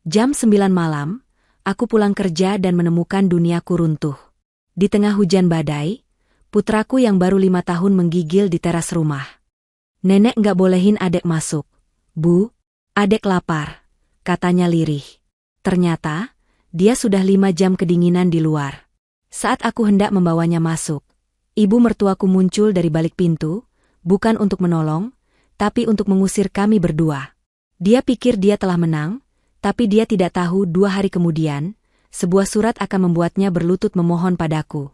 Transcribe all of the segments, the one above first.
Jam 9 malam, aku pulang kerja dan menemukan duniaku runtuh. Di tengah hujan badai, putraku yang baru 5 tahun menggigil di teras rumah. Nenek nggak bolehin adek masuk. Bu, adek lapar, katanya lirih. Ternyata, dia sudah 5 jam kedinginan di luar. Saat aku hendak membawanya masuk, ibu mertuaku muncul dari balik pintu, bukan untuk menolong, tapi untuk mengusir kami berdua. Dia pikir dia telah menang, tapi dia tidak tahu 2 hari kemudian, sebuah surat akan membuatnya berlutut memohon padaku.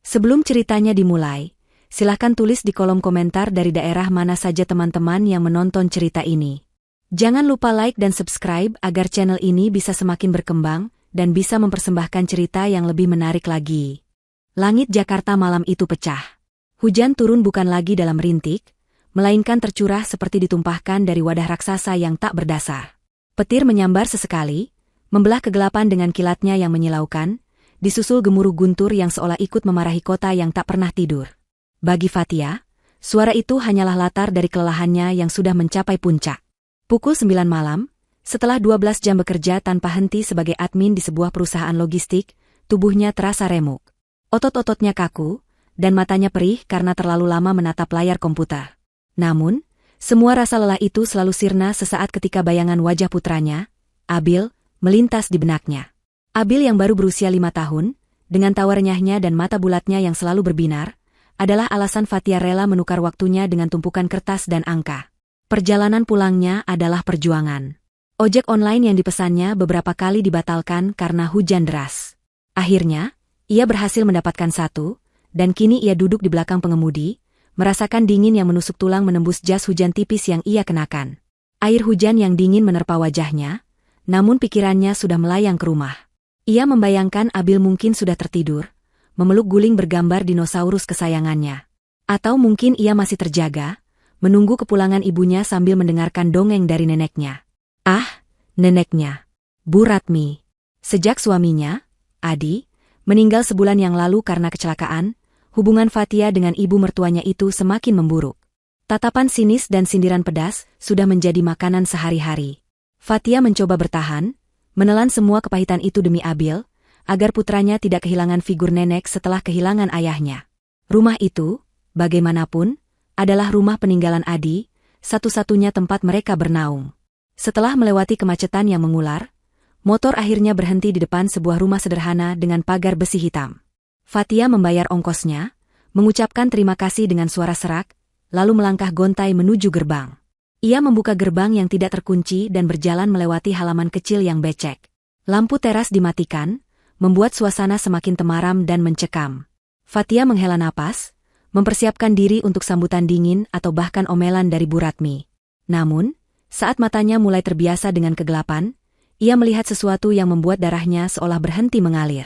Sebelum ceritanya dimulai, silahkan tulis di kolom komentar dari daerah mana saja teman-teman yang menonton cerita ini. Jangan lupa like dan subscribe agar channel ini bisa semakin berkembang dan bisa mempersembahkan cerita yang lebih menarik lagi. Langit Jakarta malam itu pecah. Hujan turun bukan lagi dalam rintik, melainkan tercurah seperti ditumpahkan dari wadah raksasa yang tak berdasar. Petir menyambar sesekali, membelah kegelapan dengan kilatnya yang menyilaukan, disusul gemuruh guntur yang seolah ikut memarahi kota yang tak pernah tidur. Bagi Fatia, suara itu hanyalah latar dari kelelahannya yang sudah mencapai puncak. Pukul 9 malam, setelah 12 jam bekerja tanpa henti sebagai admin di sebuah perusahaan logistik, tubuhnya terasa remuk. Otot-ototnya kaku, dan matanya perih karena terlalu lama menatap layar komputer. Namun, semua rasa lelah itu selalu sirna sesaat ketika bayangan wajah putranya, Abil, melintas di benaknya. Abil yang baru berusia 5 tahun, dengan tawa renyahnya dan mata bulatnya yang selalu berbinar, adalah alasan Fatia rela menukar waktunya dengan tumpukan kertas dan angka. Perjalanan pulangnya adalah perjuangan. Ojek online yang dipesannya beberapa kali dibatalkan karena hujan deras. Akhirnya, ia berhasil mendapatkan satu, dan kini ia duduk di belakang pengemudi, merasakan dingin yang menusuk tulang menembus jas hujan tipis yang ia kenakan. Air hujan yang dingin menerpa wajahnya, namun pikirannya sudah melayang ke rumah. Ia membayangkan Abil mungkin sudah tertidur, memeluk guling bergambar dinosaurus kesayangannya. Atau mungkin ia masih terjaga, menunggu kepulangan ibunya sambil mendengarkan dongeng dari neneknya. Ah, neneknya. Bu Ratmi. Sejak suaminya, Adi, meninggal sebulan yang lalu karena kecelakaan, hubungan Fatia dengan ibu mertuanya itu semakin memburuk. Tatapan sinis dan sindiran pedas sudah menjadi makanan sehari-hari. Fatia mencoba bertahan, menelan semua kepahitan itu demi Abil, agar putranya tidak kehilangan figur nenek setelah kehilangan ayahnya. Rumah itu, bagaimanapun, adalah rumah peninggalan Adi, satu-satunya tempat mereka bernaung. Setelah melewati kemacetan yang mengular, motor akhirnya berhenti di depan sebuah rumah sederhana dengan pagar besi hitam. Fatia membayar ongkosnya, mengucapkan terima kasih dengan suara serak, lalu melangkah gontai menuju gerbang. Ia membuka gerbang yang tidak terkunci dan berjalan melewati halaman kecil yang becek. Lampu teras dimatikan, membuat suasana semakin temaram dan mencekam. Fatia menghela napas, mempersiapkan diri untuk sambutan dingin atau bahkan omelan dari Bu Ratmi. Namun, saat matanya mulai terbiasa dengan kegelapan, ia melihat sesuatu yang membuat darahnya seolah berhenti mengalir.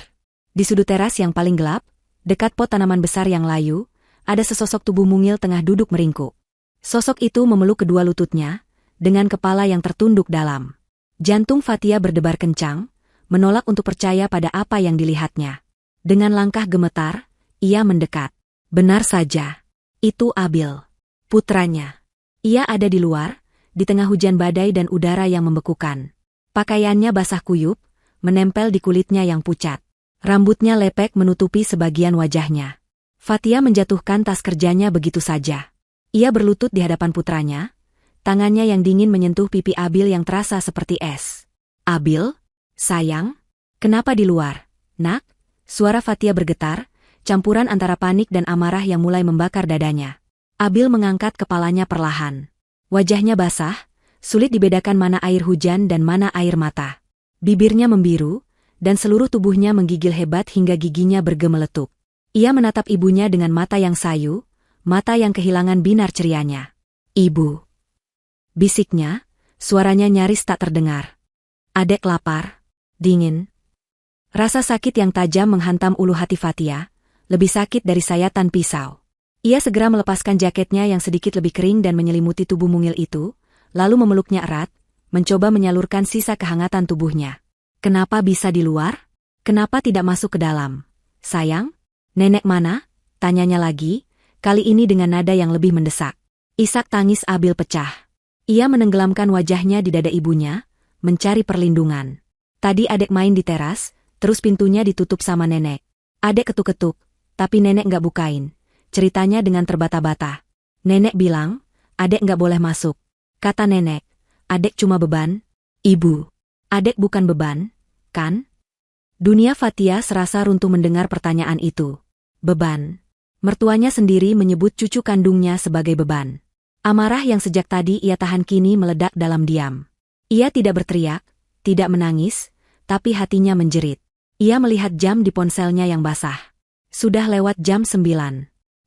Di sudut teras yang paling gelap, dekat pot tanaman besar yang layu, ada sesosok tubuh mungil tengah duduk meringkuk. Sosok itu memeluk kedua lututnya, dengan kepala yang tertunduk dalam. Jantung Fatia berdebar kencang, menolak untuk percaya pada apa yang dilihatnya. Dengan langkah gemetar, ia mendekat. Benar saja, itu Abil, putranya. Ia ada di luar, di tengah hujan badai dan udara yang membekukan. Pakaiannya basah kuyup, menempel di kulitnya yang pucat. Rambutnya lepek menutupi sebagian wajahnya. Fatia menjatuhkan tas kerjanya begitu saja. Ia berlutut di hadapan putranya, tangannya yang dingin menyentuh pipi Abil yang terasa seperti es. Abil, sayang, kenapa di luar, nak? Suara Fatia bergetar, campuran antara panik dan amarah yang mulai membakar dadanya. Abil mengangkat kepalanya perlahan. Wajahnya basah, sulit dibedakan mana air hujan dan mana air mata. Bibirnya membiru, dan seluruh tubuhnya menggigil hebat hingga giginya bergemeletup. Ia menatap ibunya dengan mata yang sayu, mata yang kehilangan binar cerianya. Ibu. Bisiknya, suaranya nyaris tak terdengar. Adek lapar, dingin. Rasa sakit yang tajam menghantam ulu hati Fatia, lebih sakit dari sayatan pisau. Ia segera melepaskan jaketnya yang sedikit lebih kering dan menyelimuti tubuh mungil itu, lalu memeluknya erat, mencoba menyalurkan sisa kehangatan tubuhnya. Kenapa bisa di luar? Kenapa tidak masuk ke dalam? Sayang, nenek mana? Tanyanya lagi, kali ini dengan nada yang lebih mendesak. Isak tangis Abil pecah. Ia menenggelamkan wajahnya di dada ibunya, mencari perlindungan. Tadi adek main di teras, terus pintunya ditutup sama nenek. Adek ketuk-ketuk, tapi nenek nggak bukain. Ceritanya dengan terbata-bata. Nenek bilang, adek nggak boleh masuk. Kata nenek, adek cuma beban. Ibu, adek bukan beban, kan? Dunia Fatia serasa runtuh mendengar pertanyaan itu. Beban. Mertuanya sendiri menyebut cucu kandungnya sebagai beban. Amarah yang sejak tadi ia tahan kini meledak dalam diam. Ia tidak berteriak, tidak menangis, tapi hatinya menjerit. Ia melihat jam di ponselnya yang basah. Sudah lewat jam 9.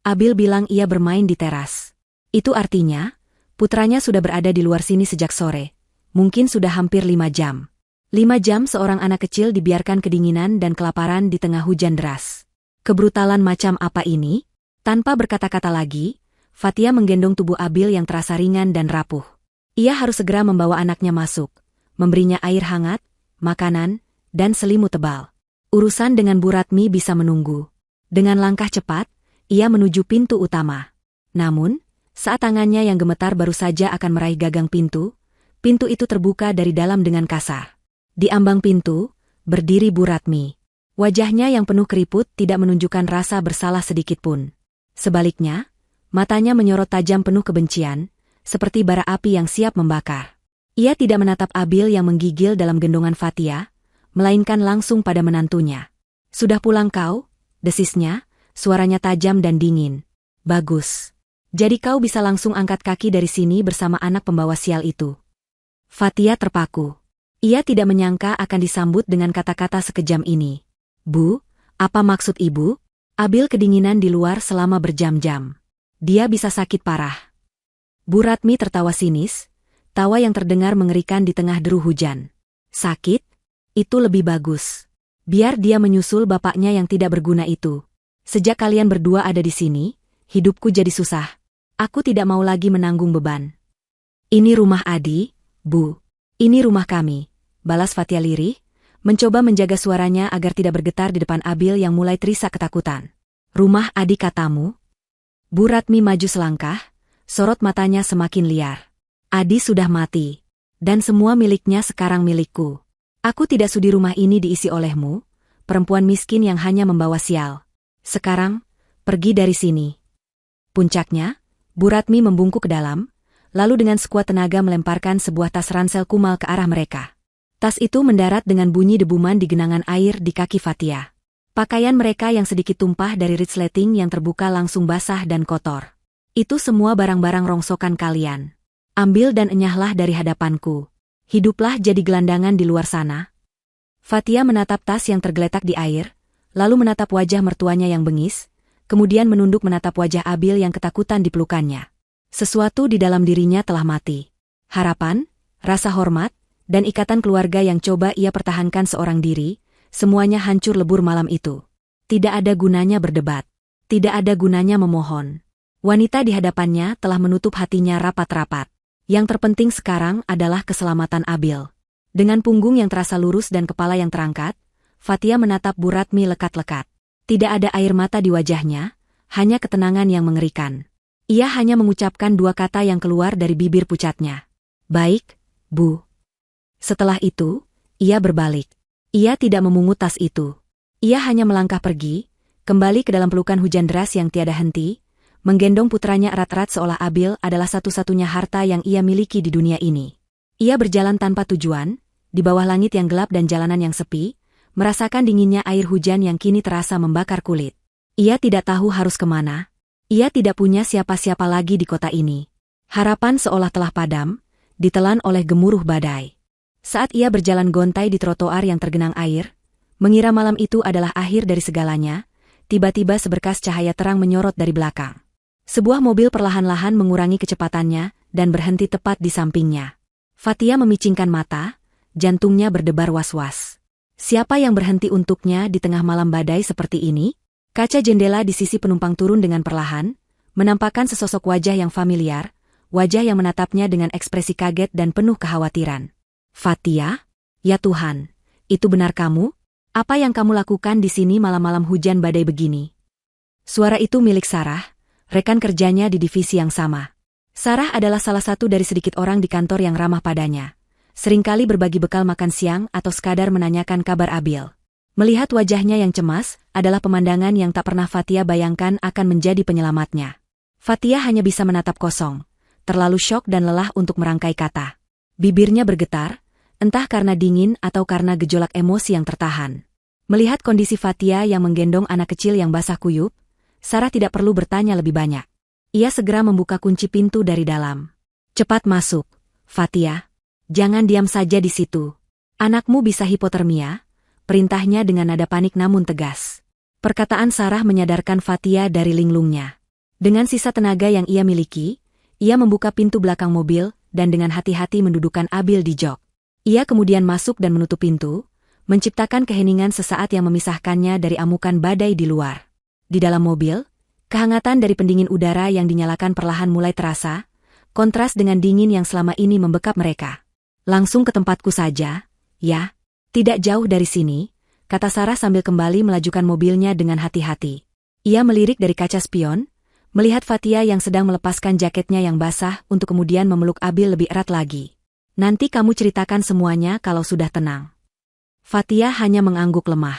Abil bilang ia bermain di teras. Itu artinya, putranya sudah berada di luar sini sejak sore. Mungkin sudah hampir 5 jam. 5 jam seorang anak kecil dibiarkan kedinginan dan kelaparan di tengah hujan deras. Kebrutalan macam apa ini? Tanpa berkata-kata lagi, Fatia menggendong tubuh Abil yang terasa ringan dan rapuh. Ia harus segera membawa anaknya masuk, memberinya air hangat, makanan, dan selimut tebal. Urusan dengan Bu Ratmi bisa menunggu. Dengan langkah cepat, ia menuju pintu utama. Namun, saat tangannya yang gemetar baru saja akan meraih gagang pintu, pintu itu terbuka dari dalam dengan kasar. Di ambang pintu, berdiri Bu Ratmi. Wajahnya yang penuh keriput tidak menunjukkan rasa bersalah sedikitpun. Sebaliknya, matanya menyorot tajam penuh kebencian, seperti bara api yang siap membakar. Ia tidak menatap Abil yang menggigil dalam gendongan Fatia, melainkan langsung pada menantunya. Sudah pulang kau? Desisnya, suaranya tajam dan dingin. Bagus. Jadi kau bisa langsung angkat kaki dari sini bersama anak pembawa sial itu. Fatia terpaku. Ia tidak menyangka akan disambut dengan kata-kata sekejam ini. Bu, apa maksud ibu? Abil kedinginan di luar selama berjam-jam. Dia bisa sakit parah. Bu Ratmi tertawa sinis, tawa yang terdengar mengerikan di tengah deru hujan. Sakit? Itu lebih bagus. Biar dia menyusul bapaknya yang tidak berguna itu. Sejak kalian berdua ada di sini, hidupku jadi susah. Aku tidak mau lagi menanggung beban. Ini rumah Adi, Bu. Ini rumah kami, balas Fatia lirih, mencoba menjaga suaranya agar tidak bergetar di depan Abil yang mulai terisak ketakutan. Rumah Adi katamu? Bu Ratmi maju selangkah, sorot matanya semakin liar. Adi sudah mati, dan semua miliknya sekarang milikku. Aku tidak sudi rumah ini diisi olehmu, perempuan miskin yang hanya membawa sial. Sekarang, pergi dari sini. Puncaknya, Bu Ratmi membungkuk ke dalam, lalu dengan sekuat tenaga melemparkan sebuah tas ransel kumal ke arah mereka. Tas itu mendarat dengan bunyi debuman di genangan air di kaki Fatia. Pakaian mereka yang sedikit tumpah dari resleting yang terbuka langsung basah dan kotor. Itu semua barang-barang rongsokan kalian. Ambil dan enyahlah dari hadapanku. Hiduplah jadi gelandangan di luar sana. Fatia menatap tas yang tergeletak di air, lalu menatap wajah mertuanya yang bengis, kemudian menunduk menatap wajah Abil yang ketakutan di pelukannya. Sesuatu di dalam dirinya telah mati. Harapan, rasa hormat, dan ikatan keluarga yang coba ia pertahankan seorang diri, semuanya hancur lebur malam itu. Tidak ada gunanya berdebat. Tidak ada gunanya memohon. Wanita di hadapannya telah menutup hatinya rapat-rapat. Yang terpenting sekarang adalah keselamatan Abil. Dengan punggung yang terasa lurus dan kepala yang terangkat, Fatia menatap Bu Ratmi lekat-lekat. Tidak ada air mata di wajahnya, hanya ketenangan yang mengerikan. Ia hanya mengucapkan 2 kata yang keluar dari bibir pucatnya. Baik, Bu. Setelah itu, ia berbalik. Ia tidak memungut tas itu. Ia hanya melangkah pergi, kembali ke dalam pelukan hujan deras yang tiada henti, menggendong putranya erat-erat seolah Abil adalah satu-satunya harta yang ia miliki di dunia ini. Ia berjalan tanpa tujuan, di bawah langit yang gelap dan jalanan yang sepi, merasakan dinginnya air hujan yang kini terasa membakar kulit. Ia tidak tahu harus kemana. Ia tidak punya siapa-siapa lagi di kota ini. Harapan seolah telah padam, ditelan oleh gemuruh badai. Saat ia berjalan gontai di trotoar yang tergenang air, mengira malam itu adalah akhir dari segalanya, tiba-tiba seberkas cahaya terang menyorot dari belakang. Sebuah mobil perlahan-lahan mengurangi kecepatannya dan berhenti tepat di sampingnya. Fatia memicingkan mata, jantungnya berdebar was-was. Siapa yang berhenti untuknya di tengah malam badai seperti ini? Kaca jendela di sisi penumpang turun dengan perlahan, menampakkan sesosok wajah yang familiar, wajah yang menatapnya dengan ekspresi kaget dan penuh kekhawatiran. Fatia? Ya Tuhan, itu benar kamu? Apa yang kamu lakukan di sini malam-malam hujan badai begini? Suara itu milik Sarah, rekan kerjanya di divisi yang sama. Sarah adalah salah satu dari sedikit orang di kantor yang ramah padanya. seringkali berbagi bekal makan siang atau sekadar menanyakan kabar Abil. Melihat wajahnya yang cemas, adalah pemandangan yang tak pernah Fatia bayangkan akan menjadi penyelamatnya. Fatia hanya bisa menatap kosong, terlalu syok dan lelah untuk merangkai kata. Bibirnya bergetar, entah karena dingin atau karena gejolak emosi yang tertahan. Melihat kondisi Fatia yang menggendong anak kecil yang basah kuyup, Sarah tidak perlu bertanya lebih banyak. Ia segera membuka kunci pintu dari dalam. "Cepat masuk, Fatia. Jangan diam saja di situ. Anakmu bisa hipotermia," perintahnya dengan nada panik namun tegas. Perkataan Sarah menyadarkan Fatia dari linglungnya. Dengan sisa tenaga yang ia miliki, ia membuka pintu belakang mobil dan dengan hati-hati mendudukkan Abil di jok. Ia kemudian masuk dan menutup pintu, menciptakan keheningan sesaat yang memisahkannya dari amukan badai di luar. Di dalam mobil, kehangatan dari pendingin udara yang dinyalakan perlahan mulai terasa, kontras dengan dingin yang selama ini membekap mereka. "Langsung ke tempatku saja, ya? Tidak jauh dari sini," kata Sarah sambil kembali melajukan mobilnya dengan hati-hati. Ia melirik dari kaca spion, melihat Fatia yang sedang melepaskan jaketnya yang basah untuk kemudian memeluk Abil lebih erat lagi. "Nanti kamu ceritakan semuanya kalau sudah tenang." Fatia hanya mengangguk lemah.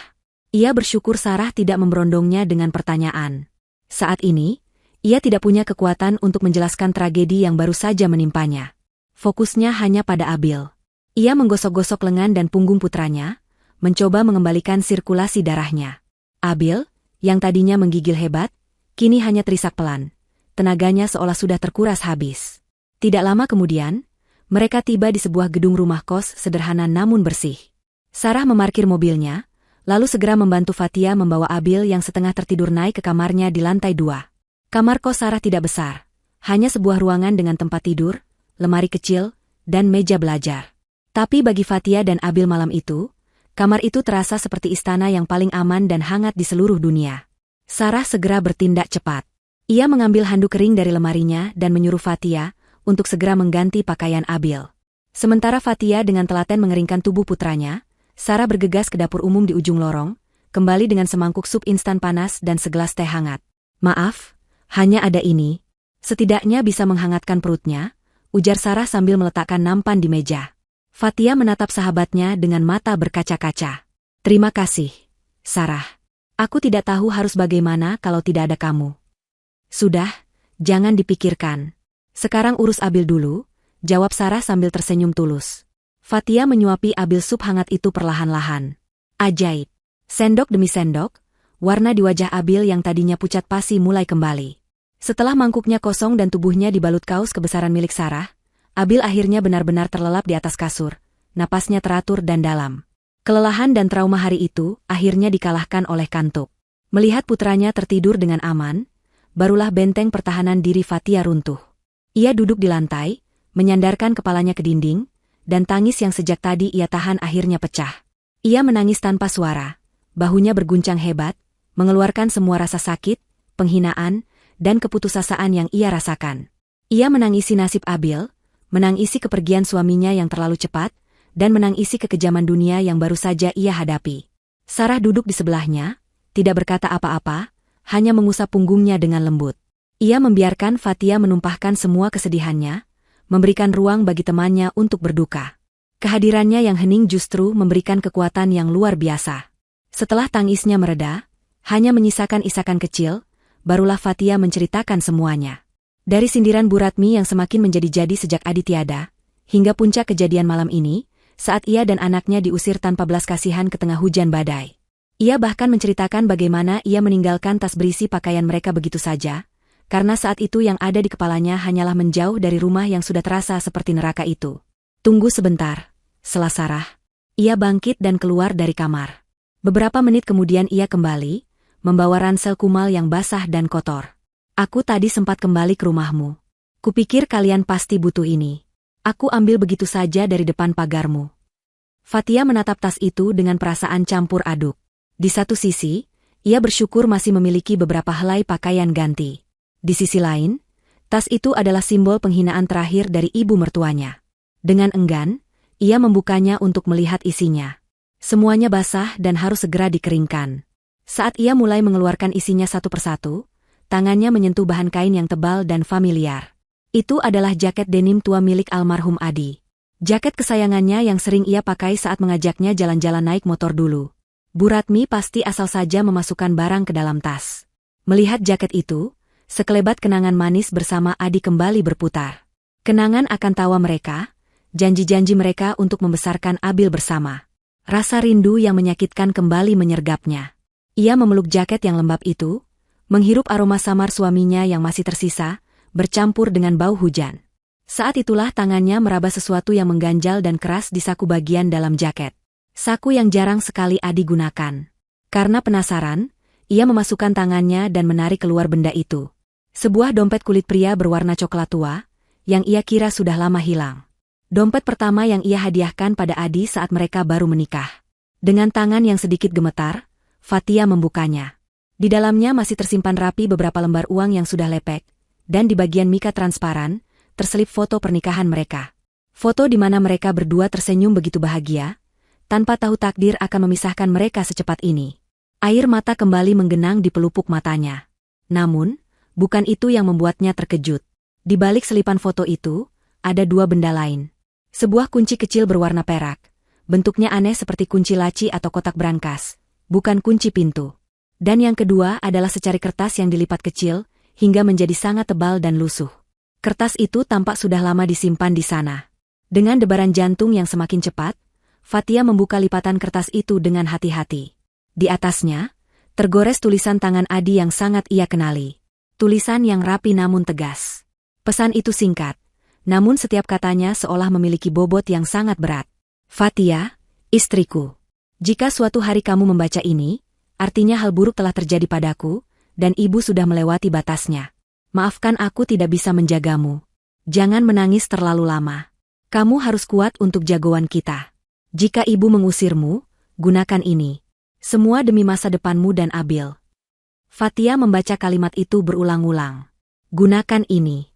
Ia bersyukur Sarah tidak memberondongnya dengan pertanyaan. Saat ini, ia tidak punya kekuatan untuk menjelaskan tragedi yang baru saja menimpanya. Fokusnya hanya pada Abil. Ia menggosok-gosok lengan dan punggung putranya, mencoba mengembalikan sirkulasi darahnya. Abil, yang tadinya menggigil hebat, kini hanya terisak pelan. Tenaganya seolah sudah terkuras habis. Tidak lama kemudian, mereka tiba di sebuah gedung rumah kos sederhana namun bersih. Sarah memarkir mobilnya, lalu segera membantu Fatia membawa Abil yang setengah tertidur naik ke kamarnya di lantai 2. Kamar kos Sarah tidak besar, hanya sebuah ruangan dengan tempat tidur, lemari kecil, dan meja belajar. Tapi bagi Fatia dan Abil malam itu, kamar itu terasa seperti istana yang paling aman dan hangat di seluruh dunia. Sarah segera bertindak cepat. Ia mengambil handuk kering dari lemarinya dan menyuruh Fatia untuk segera mengganti pakaian Abil. Sementara Fatia dengan telaten mengeringkan tubuh putranya, Sarah bergegas ke dapur umum di ujung lorong, kembali dengan semangkuk sup instan panas dan segelas teh hangat. "Maaf, hanya ada ini. Setidaknya bisa menghangatkan perutnya," ujar Sarah sambil meletakkan nampan di meja. Fatia menatap sahabatnya dengan mata berkaca-kaca. "Terima kasih, Sarah. Aku tidak tahu harus bagaimana kalau tidak ada kamu." "Sudah, jangan dipikirkan. Sekarang urus Abil dulu," jawab Sarah sambil tersenyum tulus. Fatia menyuapi Abil sup hangat itu perlahan-lahan. Ajaib. Sendok demi sendok, warna di wajah Abil yang tadinya pucat pasi mulai kembali. Setelah mangkuknya kosong dan tubuhnya dibalut kaos kebesaran milik Sarah, Abil akhirnya benar-benar terlelap di atas kasur, napasnya teratur dan dalam. Kelelahan dan trauma hari itu akhirnya dikalahkan oleh kantuk. Melihat putranya tertidur dengan aman, barulah benteng pertahanan diri Fatia runtuh. Ia duduk di lantai, menyandarkan kepalanya ke dinding, dan tangis yang sejak tadi ia tahan akhirnya pecah. Ia menangis tanpa suara, bahunya berguncang hebat, mengeluarkan semua rasa sakit, penghinaan, dan keputusasaan yang ia rasakan. Ia menangisi nasib Abil, menangisi kepergian suaminya yang terlalu cepat, dan menangisi kekejaman dunia yang baru saja ia hadapi. Sarah duduk di sebelahnya, tidak berkata apa-apa, hanya mengusap punggungnya dengan lembut. Ia membiarkan Fatia menumpahkan semua kesedihannya, memberikan ruang bagi temannya untuk berduka. Kehadirannya yang hening justru memberikan kekuatan yang luar biasa. Setelah tangisnya mereda, hanya menyisakan isakan kecil, barulah Fatia menceritakan semuanya. Dari sindiran Bu Ratmi yang semakin menjadi-jadi sejak Adi tiada, hingga puncak kejadian malam ini, saat ia dan anaknya diusir tanpa belas kasihan ke tengah hujan badai. Ia bahkan menceritakan bagaimana ia meninggalkan tas berisi pakaian mereka begitu saja, karena saat itu yang ada di kepalanya hanyalah menjauh dari rumah yang sudah terasa seperti neraka itu. "Tunggu sebentar," sela Sarah. Ia bangkit dan keluar dari kamar. Beberapa menit kemudian ia kembali, membawa ransel kumal yang basah dan kotor. "Aku tadi sempat kembali ke rumahmu. Kupikir kalian pasti butuh ini. Aku ambil begitu saja dari depan pagarmu." Fatia menatap tas itu dengan perasaan campur aduk. Di satu sisi, ia bersyukur masih memiliki beberapa helai pakaian ganti. Di sisi lain, tas itu adalah simbol penghinaan terakhir dari ibu mertuanya. Dengan enggan, ia membukanya untuk melihat isinya. Semuanya basah dan harus segera dikeringkan. Saat ia mulai mengeluarkan isinya satu persatu, tangannya menyentuh bahan kain yang tebal dan familiar. Itu adalah jaket denim tua milik almarhum Adi. Jaket kesayangannya yang sering ia pakai saat mengajaknya jalan-jalan naik motor dulu. Bu Ratmi pasti asal saja memasukkan barang ke dalam tas. Melihat jaket itu, sekelebat kenangan manis bersama Adi kembali berputar. Kenangan akan tawa mereka, janji-janji mereka untuk membesarkan Abil bersama. Rasa rindu yang menyakitkan kembali menyergapnya. Ia memeluk jaket yang lembab itu, menghirup aroma samar suaminya yang masih tersisa, bercampur dengan bau hujan. Saat itulah tangannya meraba sesuatu yang mengganjal dan keras di saku bagian dalam jaket. Saku yang jarang sekali Adi gunakan. Karena penasaran, ia memasukkan tangannya dan menarik keluar benda itu. Sebuah dompet kulit pria berwarna coklat tua, yang ia kira sudah lama hilang. Dompet pertama yang ia hadiahkan pada Adi saat mereka baru menikah. Dengan tangan yang sedikit gemetar, Fatia membukanya. Di dalamnya masih tersimpan rapi beberapa lembar uang yang sudah lepek, dan di bagian mika transparan, terselip foto pernikahan mereka. Foto di mana mereka berdua tersenyum begitu bahagia, tanpa tahu takdir akan memisahkan mereka secepat ini. Air mata kembali menggenang di pelupuk matanya. Namun, bukan itu yang membuatnya terkejut. Di balik selipan foto itu, ada dua benda lain. Sebuah kunci kecil berwarna perak. Bentuknya aneh seperti kunci laci atau kotak brankas, bukan kunci pintu. Dan yang kedua adalah secari kertas yang dilipat kecil, hingga menjadi sangat tebal dan lusuh. Kertas itu tampak sudah lama disimpan di sana. Dengan debaran jantung yang semakin cepat, Fatia membuka lipatan kertas itu dengan hati-hati. Di atasnya, tergores tulisan tangan Adi yang sangat ia kenali. Tulisan yang rapi namun tegas. Pesan itu singkat, namun setiap katanya seolah memiliki bobot yang sangat berat. Fatia, istriku. Jika suatu hari kamu membaca ini, artinya hal buruk telah terjadi padaku, dan ibu sudah melewati batasnya. Maafkan aku tidak bisa menjagamu. Jangan menangis terlalu lama. Kamu harus kuat untuk jagoan kita. Jika ibu mengusirmu, gunakan ini. Semua demi masa depanmu dan Abil. Fatia membaca kalimat itu berulang-ulang. Gunakan ini.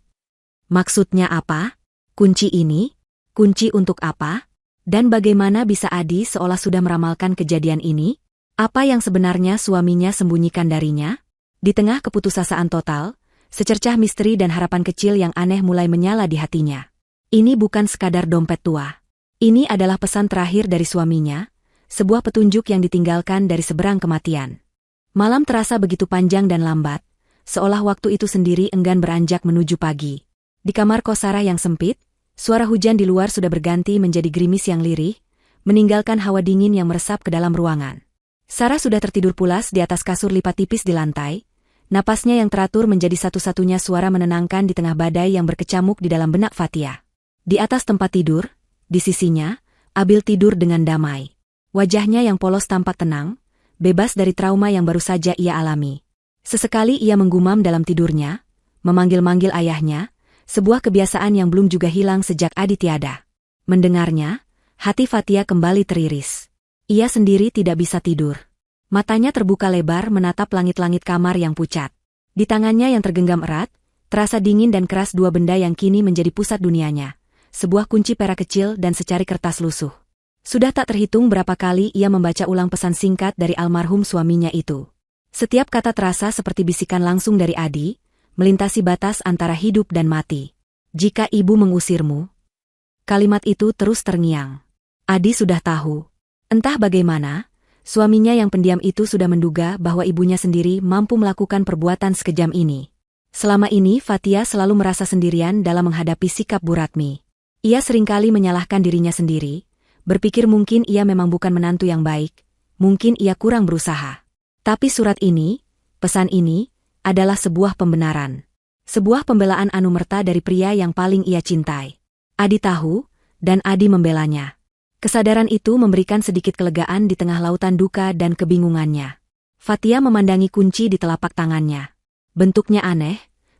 Maksudnya apa? Kunci ini? Kunci untuk apa? Dan bagaimana bisa Adi seolah sudah meramalkan kejadian ini? Apa yang sebenarnya suaminya sembunyikan darinya? Di tengah keputusasaan total, secercah misteri dan harapan kecil yang aneh mulai menyala di hatinya. Ini bukan sekadar dompet tua. Ini adalah pesan terakhir dari suaminya, sebuah petunjuk yang ditinggalkan dari seberang kematian. Malam terasa begitu panjang dan lambat, seolah waktu itu sendiri enggan beranjak menuju pagi. Di kamar kos Sarah yang sempit, suara hujan di luar sudah berganti menjadi gerimis yang lirih, meninggalkan hawa dingin yang meresap ke dalam ruangan. Sarah sudah tertidur pulas di atas kasur lipat tipis di lantai, napasnya yang teratur menjadi satu-satunya suara menenangkan di tengah badai yang berkecamuk di dalam benak Fatia. Di atas tempat tidur, di sisinya, Abil tidur dengan damai. Wajahnya yang polos tampak tenang, bebas dari trauma yang baru saja ia alami. Sesekali ia menggumam dalam tidurnya, memanggil-manggil ayahnya, sebuah kebiasaan yang belum juga hilang sejak Adi tiada. Mendengarnya, hati Fatia kembali teriris. Ia sendiri tidak bisa tidur. Matanya terbuka lebar menatap langit-langit kamar yang pucat. Di tangannya yang tergenggam erat, terasa dingin dan keras dua benda yang kini menjadi pusat dunianya. Sebuah kunci perak kecil dan secari kertas lusuh. Sudah tak terhitung berapa kali ia membaca ulang pesan singkat dari almarhum suaminya itu. Setiap kata terasa seperti bisikan langsung dari Adi, melintasi batas antara hidup dan mati. Jika ibu mengusirmu. Kalimat itu terus terngiang. Adi sudah tahu. Entah bagaimana, suaminya yang pendiam itu sudah menduga bahwa ibunya sendiri mampu melakukan perbuatan sekejam ini. Selama ini Fatia selalu merasa sendirian dalam menghadapi sikap Bu Ratmi. Ia seringkali menyalahkan dirinya sendiri, berpikir mungkin ia memang bukan menantu yang baik, mungkin ia kurang berusaha. Tapi surat ini, pesan ini, adalah sebuah pembenaran. Sebuah pembelaan anumerta dari pria yang paling ia cintai. Adi tahu, dan Adi membelanya. Kesadaran itu memberikan sedikit kelegaan di tengah lautan duka dan kebingungannya. Fatia memandangi kunci di telapak tangannya. Bentuknya aneh,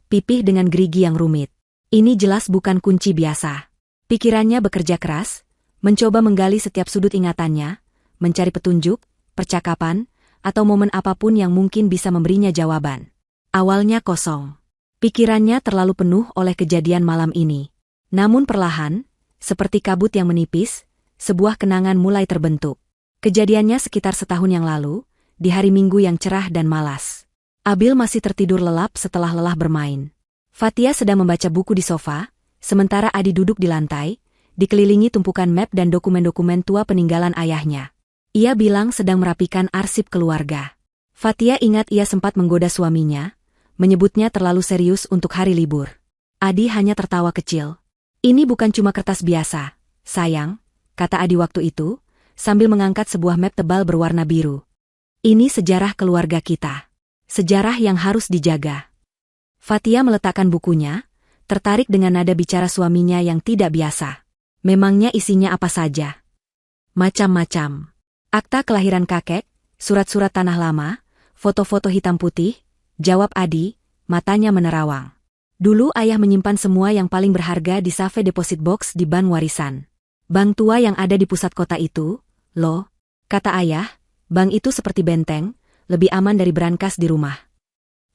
pipih dengan gerigi yang rumit. Ini jelas bukan kunci biasa. Pikirannya bekerja keras, mencoba menggali setiap sudut ingatannya, mencari petunjuk, percakapan, atau momen apapun yang mungkin bisa memberinya jawaban. Awalnya kosong. Pikirannya terlalu penuh oleh kejadian malam ini. Namun perlahan, seperti kabut yang menipis, sebuah kenangan mulai terbentuk. Kejadiannya sekitar setahun yang lalu, di hari Minggu yang cerah dan malas. Abil masih tertidur lelap setelah lelah bermain. Fatia sedang membaca buku di sofa, sementara Adi duduk di lantai, dikelilingi tumpukan map dan dokumen-dokumen tua peninggalan ayahnya. Ia bilang sedang merapikan arsip keluarga. Fatia ingat ia sempat menggoda suaminya, menyebutnya terlalu serius untuk hari libur. Adi hanya tertawa kecil. Ini bukan cuma kertas biasa, sayang, kata Adi waktu itu, sambil mengangkat sebuah map tebal berwarna biru. Ini sejarah keluarga kita. Sejarah yang harus dijaga. Fatia meletakkan bukunya, tertarik dengan nada bicara suaminya yang tidak biasa. Memangnya isinya apa saja? Macam-macam. Akta kelahiran kakek, surat-surat tanah lama, foto-foto hitam putih, jawab Adi, matanya menerawang. Dulu ayah menyimpan semua yang paling berharga di Safe Deposit Box di bank warisan. Bank tua yang ada di pusat kota itu, loh, kata ayah, bank itu seperti benteng, lebih aman dari berangkas di rumah.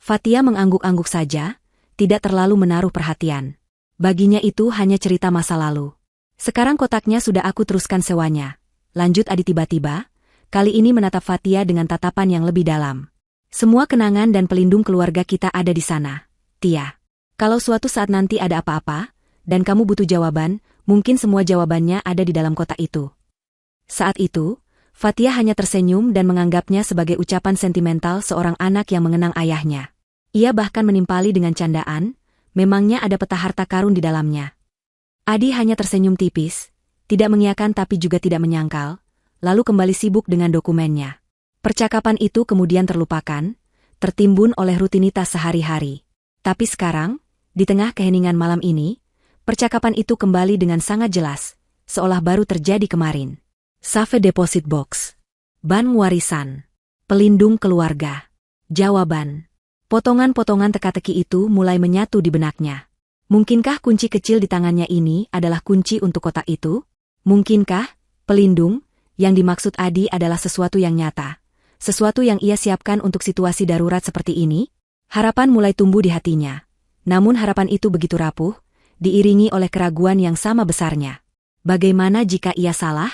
Fatia mengangguk-angguk saja, tidak terlalu menaruh perhatian. Baginya itu hanya cerita masa lalu. Sekarang kotaknya sudah aku teruskan sewanya. Lanjut Adi tiba-tiba, kali ini menatap Fatia dengan tatapan yang lebih dalam. Semua kenangan dan pelindung keluarga kita ada di sana, Tia. Kalau suatu saat nanti ada apa-apa, dan kamu butuh jawaban, mungkin semua jawabannya ada di dalam kotak itu. Saat itu, Fatia hanya tersenyum dan menganggapnya sebagai ucapan sentimental seorang anak yang mengenang ayahnya. Ia bahkan menimpali dengan candaan, memangnya ada peta harta karun di dalamnya. Adi hanya tersenyum tipis, tidak mengiyakan tapi juga tidak menyangkal, lalu kembali sibuk dengan dokumennya. Percakapan itu kemudian terlupakan, tertimbun oleh rutinitas sehari-hari. Tapi sekarang, di tengah keheningan malam ini, percakapan itu kembali dengan sangat jelas, seolah baru terjadi kemarin. Safe Deposit Box. Bank warisan. Pelindung keluarga. Jawaban. Potongan-potongan teka-teki itu mulai menyatu di benaknya. Mungkinkah kunci kecil di tangannya ini adalah kunci untuk kotak itu? Mungkinkah, pelindung, yang dimaksud Adi adalah sesuatu yang nyata? Sesuatu yang ia siapkan untuk situasi darurat seperti ini? Harapan mulai tumbuh di hatinya. Namun harapan itu begitu rapuh, diiringi oleh keraguan yang sama besarnya. Bagaimana jika ia salah?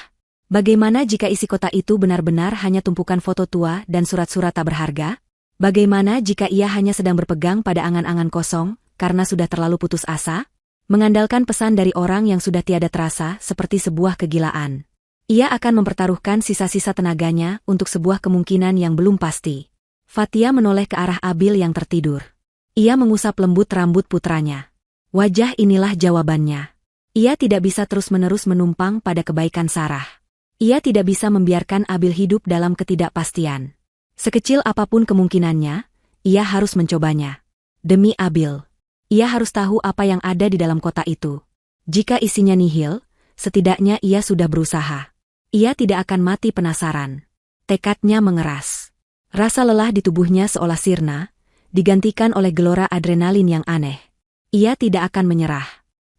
Bagaimana jika isi kotak itu benar-benar hanya tumpukan foto tua dan surat-surat tak berharga? Bagaimana jika ia hanya sedang berpegang pada angan-angan kosong, karena sudah terlalu putus asa? Mengandalkan pesan dari orang yang sudah tiada terasa seperti sebuah kegilaan. Ia akan mempertaruhkan sisa-sisa tenaganya untuk sebuah kemungkinan yang belum pasti. Fatia menoleh ke arah Abil yang tertidur. Ia mengusap lembut rambut putranya. Wajah inilah jawabannya. Ia tidak bisa terus-menerus menumpang pada kebaikan Sarah. Ia tidak bisa membiarkan Abil hidup dalam ketidakpastian. Sekecil apapun kemungkinannya, ia harus mencobanya. Demi Abil. Ia harus tahu apa yang ada di dalam kotak itu. Jika isinya nihil, setidaknya ia sudah berusaha. Ia tidak akan mati penasaran. Tekadnya mengeras. Rasa lelah di tubuhnya seolah sirna, digantikan oleh gelora adrenalin yang aneh. Ia tidak akan menyerah.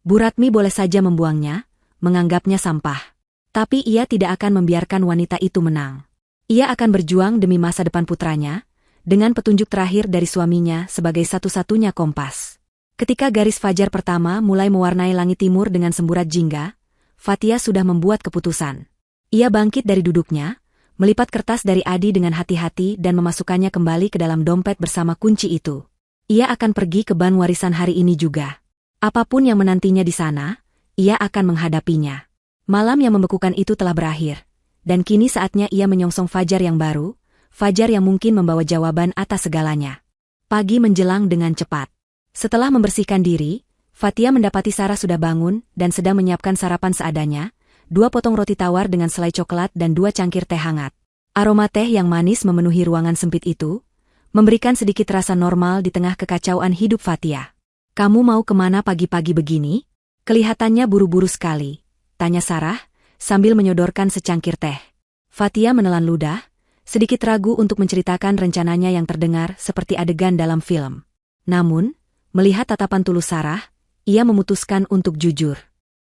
Bu Ratmi boleh saja membuangnya, menganggapnya sampah. Tapi ia tidak akan membiarkan wanita itu menang. Ia akan berjuang demi masa depan putranya, dengan petunjuk terakhir dari suaminya sebagai satu-satunya kompas. Ketika garis fajar pertama mulai mewarnai langit timur dengan semburat jingga, Fatia sudah membuat keputusan. Ia bangkit dari duduknya, melipat kertas dari Adi dengan hati-hati dan memasukkannya kembali ke dalam dompet bersama kunci itu. Ia akan pergi ke bank warisan hari ini juga. Apapun yang menantinya di sana, ia akan menghadapinya. Malam yang membekukan itu telah berakhir, dan kini saatnya ia menyongsong fajar yang baru, fajar yang mungkin membawa jawaban atas segalanya. Pagi menjelang dengan cepat. Setelah membersihkan diri, Fatia mendapati Sarah sudah bangun dan sedang menyiapkan sarapan seadanya, 2 potong roti tawar dengan selai coklat dan 2 cangkir teh hangat. Aroma teh yang manis memenuhi ruangan sempit itu, memberikan sedikit rasa normal di tengah kekacauan hidup Fatia. Kamu mau kemana pagi-pagi begini? Kelihatannya buru-buru sekali, tanya Sarah, sambil menyodorkan secangkir teh. Fatia menelan ludah, sedikit ragu untuk menceritakan rencananya yang terdengar seperti adegan dalam film. Namun, melihat tatapan tulus Sarah, ia memutuskan untuk jujur.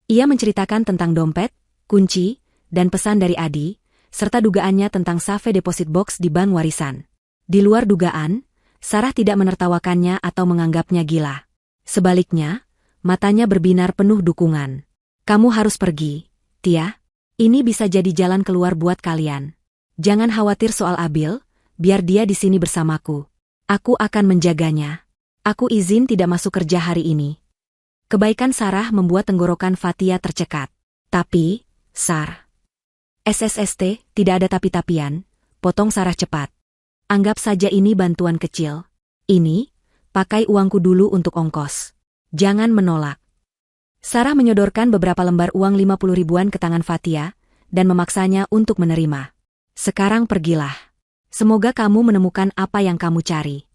Ia menceritakan tentang dompet, kunci, dan pesan dari Adi, serta dugaannya tentang Safe Deposit Box di bank warisan. Di luar dugaan, Sarah tidak menertawakannya atau menganggapnya gila. Sebaliknya, matanya berbinar penuh dukungan. Kamu harus pergi, Tia. Ini bisa jadi jalan keluar buat kalian. Jangan khawatir soal Abil, biar dia di sini bersamaku. Aku akan menjaganya. Aku izin tidak masuk kerja hari ini. Kebaikan Sarah membuat tenggorokan Fatia tercekat. Tapi, Sar. SSST, tidak ada tapi-tapian, potong Sarah cepat. Anggap saja ini bantuan kecil. Ini, pakai uangku dulu untuk ongkos. Jangan menolak. Sarah menyodorkan beberapa lembar uang 50 ribuan ke tangan Fatia, dan memaksanya untuk menerima. Sekarang pergilah. Semoga kamu menemukan apa yang kamu cari.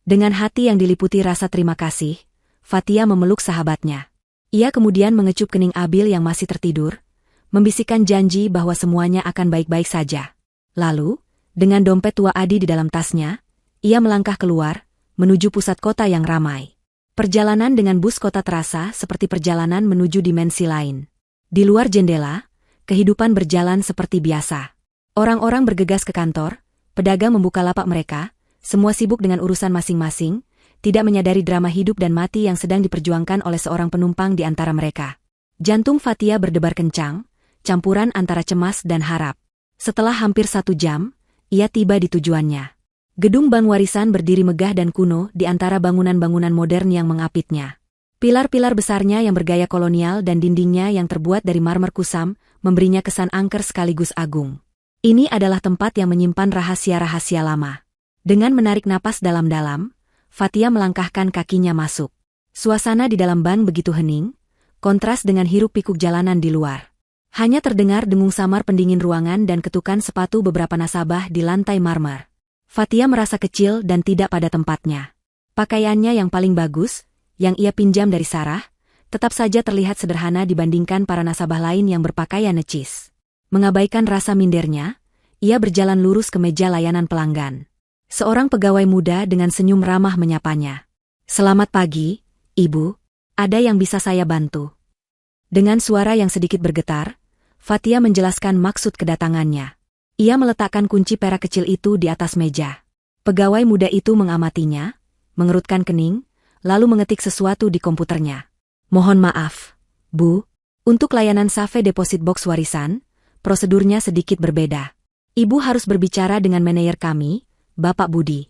Dengan hati yang diliputi rasa terima kasih, Fatia memeluk sahabatnya. Ia kemudian mengecup kening Abil yang masih tertidur, membisikkan janji bahwa semuanya akan baik-baik saja. Lalu, dengan dompet tua Adi di dalam tasnya, ia melangkah keluar, menuju pusat kota yang ramai. Perjalanan dengan bus kota terasa seperti perjalanan menuju dimensi lain. Di luar jendela, kehidupan berjalan seperti biasa. Orang-orang bergegas ke kantor, pedagang membuka lapak mereka, semua sibuk dengan urusan masing-masing, tidak menyadari drama hidup dan mati yang sedang diperjuangkan oleh seorang penumpang di antara mereka. Jantung Fatia berdebar kencang, campuran antara cemas dan harap. Setelah hampir 1 jam, ia tiba di tujuannya. Gedung bank warisan berdiri megah dan kuno di antara bangunan-bangunan modern yang mengapitnya. Pilar-pilar besarnya yang bergaya kolonial dan dindingnya yang terbuat dari marmer kusam memberinya kesan angker sekaligus agung. Ini adalah tempat yang menyimpan rahasia-rahasia lama. Dengan menarik napas dalam-dalam, Fatia melangkahkan kakinya masuk. Suasana di dalam bank begitu hening, kontras dengan hiruk-pikuk jalanan di luar. Hanya terdengar dengung samar pendingin ruangan dan ketukan sepatu beberapa nasabah di lantai marmer. Fatia merasa kecil dan tidak pada tempatnya. Pakaiannya yang paling bagus, yang ia pinjam dari Sarah, tetap saja terlihat sederhana dibandingkan para nasabah lain yang berpakaian necis. Mengabaikan rasa mindernya, ia berjalan lurus ke meja layanan pelanggan. Seorang pegawai muda dengan senyum ramah menyapanya. "Selamat pagi, Ibu. Ada yang bisa saya bantu?" Dengan suara yang sedikit bergetar, Fatia menjelaskan maksud kedatangannya. Ia meletakkan kunci perak kecil itu di atas meja. Pegawai muda itu mengamatinya, mengerutkan kening, lalu mengetik sesuatu di komputernya. "Mohon maaf, Bu. Untuk layanan Safe Deposit Box warisan, prosedurnya sedikit berbeda. Ibu harus berbicara dengan manajer kami, Bapak Budi."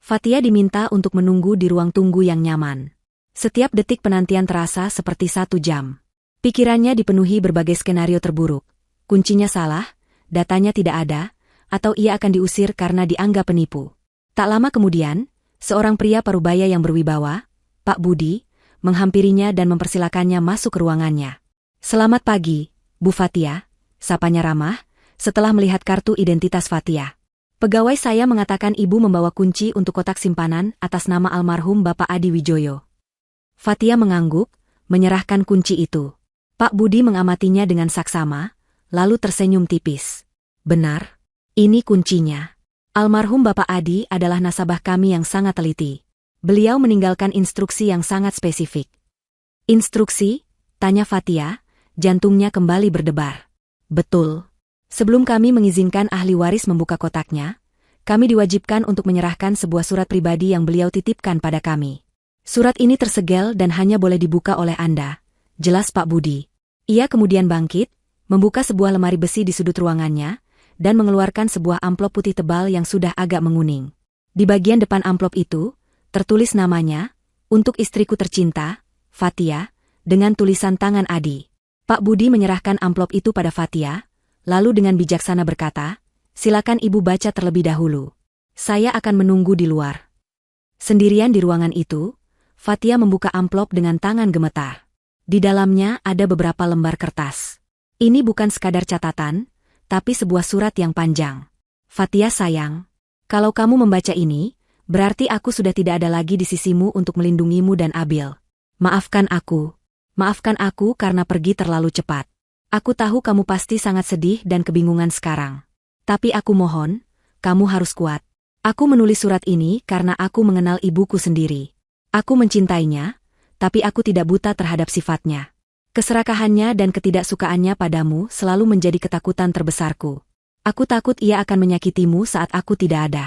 Fatia diminta untuk menunggu di ruang tunggu yang nyaman. Setiap detik penantian terasa seperti 1 jam. Pikirannya dipenuhi berbagai skenario terburuk. Kuncinya salah, datanya tidak ada, atau ia akan diusir karena dianggap penipu. Tak lama kemudian, seorang pria parubaya yang berwibawa, Pak Budi, menghampirinya dan mempersilakannya masuk ke ruangannya. "Selamat pagi, Bu Fatia," sapanya ramah, setelah melihat kartu identitas Fatia. "Pegawai saya mengatakan Ibu membawa kunci untuk kotak simpanan atas nama almarhum Bapak Adi Wijoyo." Fatia mengangguk, menyerahkan kunci itu. Pak Budi mengamatinya dengan saksama, lalu tersenyum tipis. "Benar, ini kuncinya. Almarhum Bapak Adi adalah nasabah kami yang sangat teliti. Beliau meninggalkan instruksi yang sangat spesifik." "Instruksi?" tanya Fatia, jantungnya kembali berdebar. "Betul. Sebelum kami mengizinkan ahli waris membuka kotaknya, kami diwajibkan untuk menyerahkan sebuah surat pribadi yang beliau titipkan pada kami. Surat ini tersegel dan hanya boleh dibuka oleh Anda," jelas Pak Budi. Ia kemudian bangkit, membuka sebuah lemari besi di sudut ruangannya, dan mengeluarkan sebuah amplop putih tebal yang sudah agak menguning. Di bagian depan amplop itu, tertulis namanya, "Untuk istriku tercinta, Fatia," dengan tulisan tangan Adi. Pak Budi menyerahkan amplop itu pada Fatia, lalu dengan bijaksana berkata, "Silakan Ibu baca terlebih dahulu. Saya akan menunggu di luar." Sendirian di ruangan itu, Fatia membuka amplop dengan tangan gemetar. Di dalamnya ada beberapa lembar kertas. Ini bukan sekadar catatan, tapi sebuah surat yang panjang. "Fatia sayang, kalau kamu membaca ini, berarti aku sudah tidak ada lagi di sisimu untuk melindungimu dan Abil. Maafkan aku. Maafkan aku karena pergi terlalu cepat. Aku tahu kamu pasti sangat sedih dan kebingungan sekarang. Tapi aku mohon, kamu harus kuat. Aku menulis surat ini karena aku mengenal ibuku sendiri. Aku mencintainya, tapi aku tidak buta terhadap sifatnya. Keserakahannya dan ketidaksukaannya padamu selalu menjadi ketakutan terbesarku. Aku takut ia akan menyakitimu saat aku tidak ada.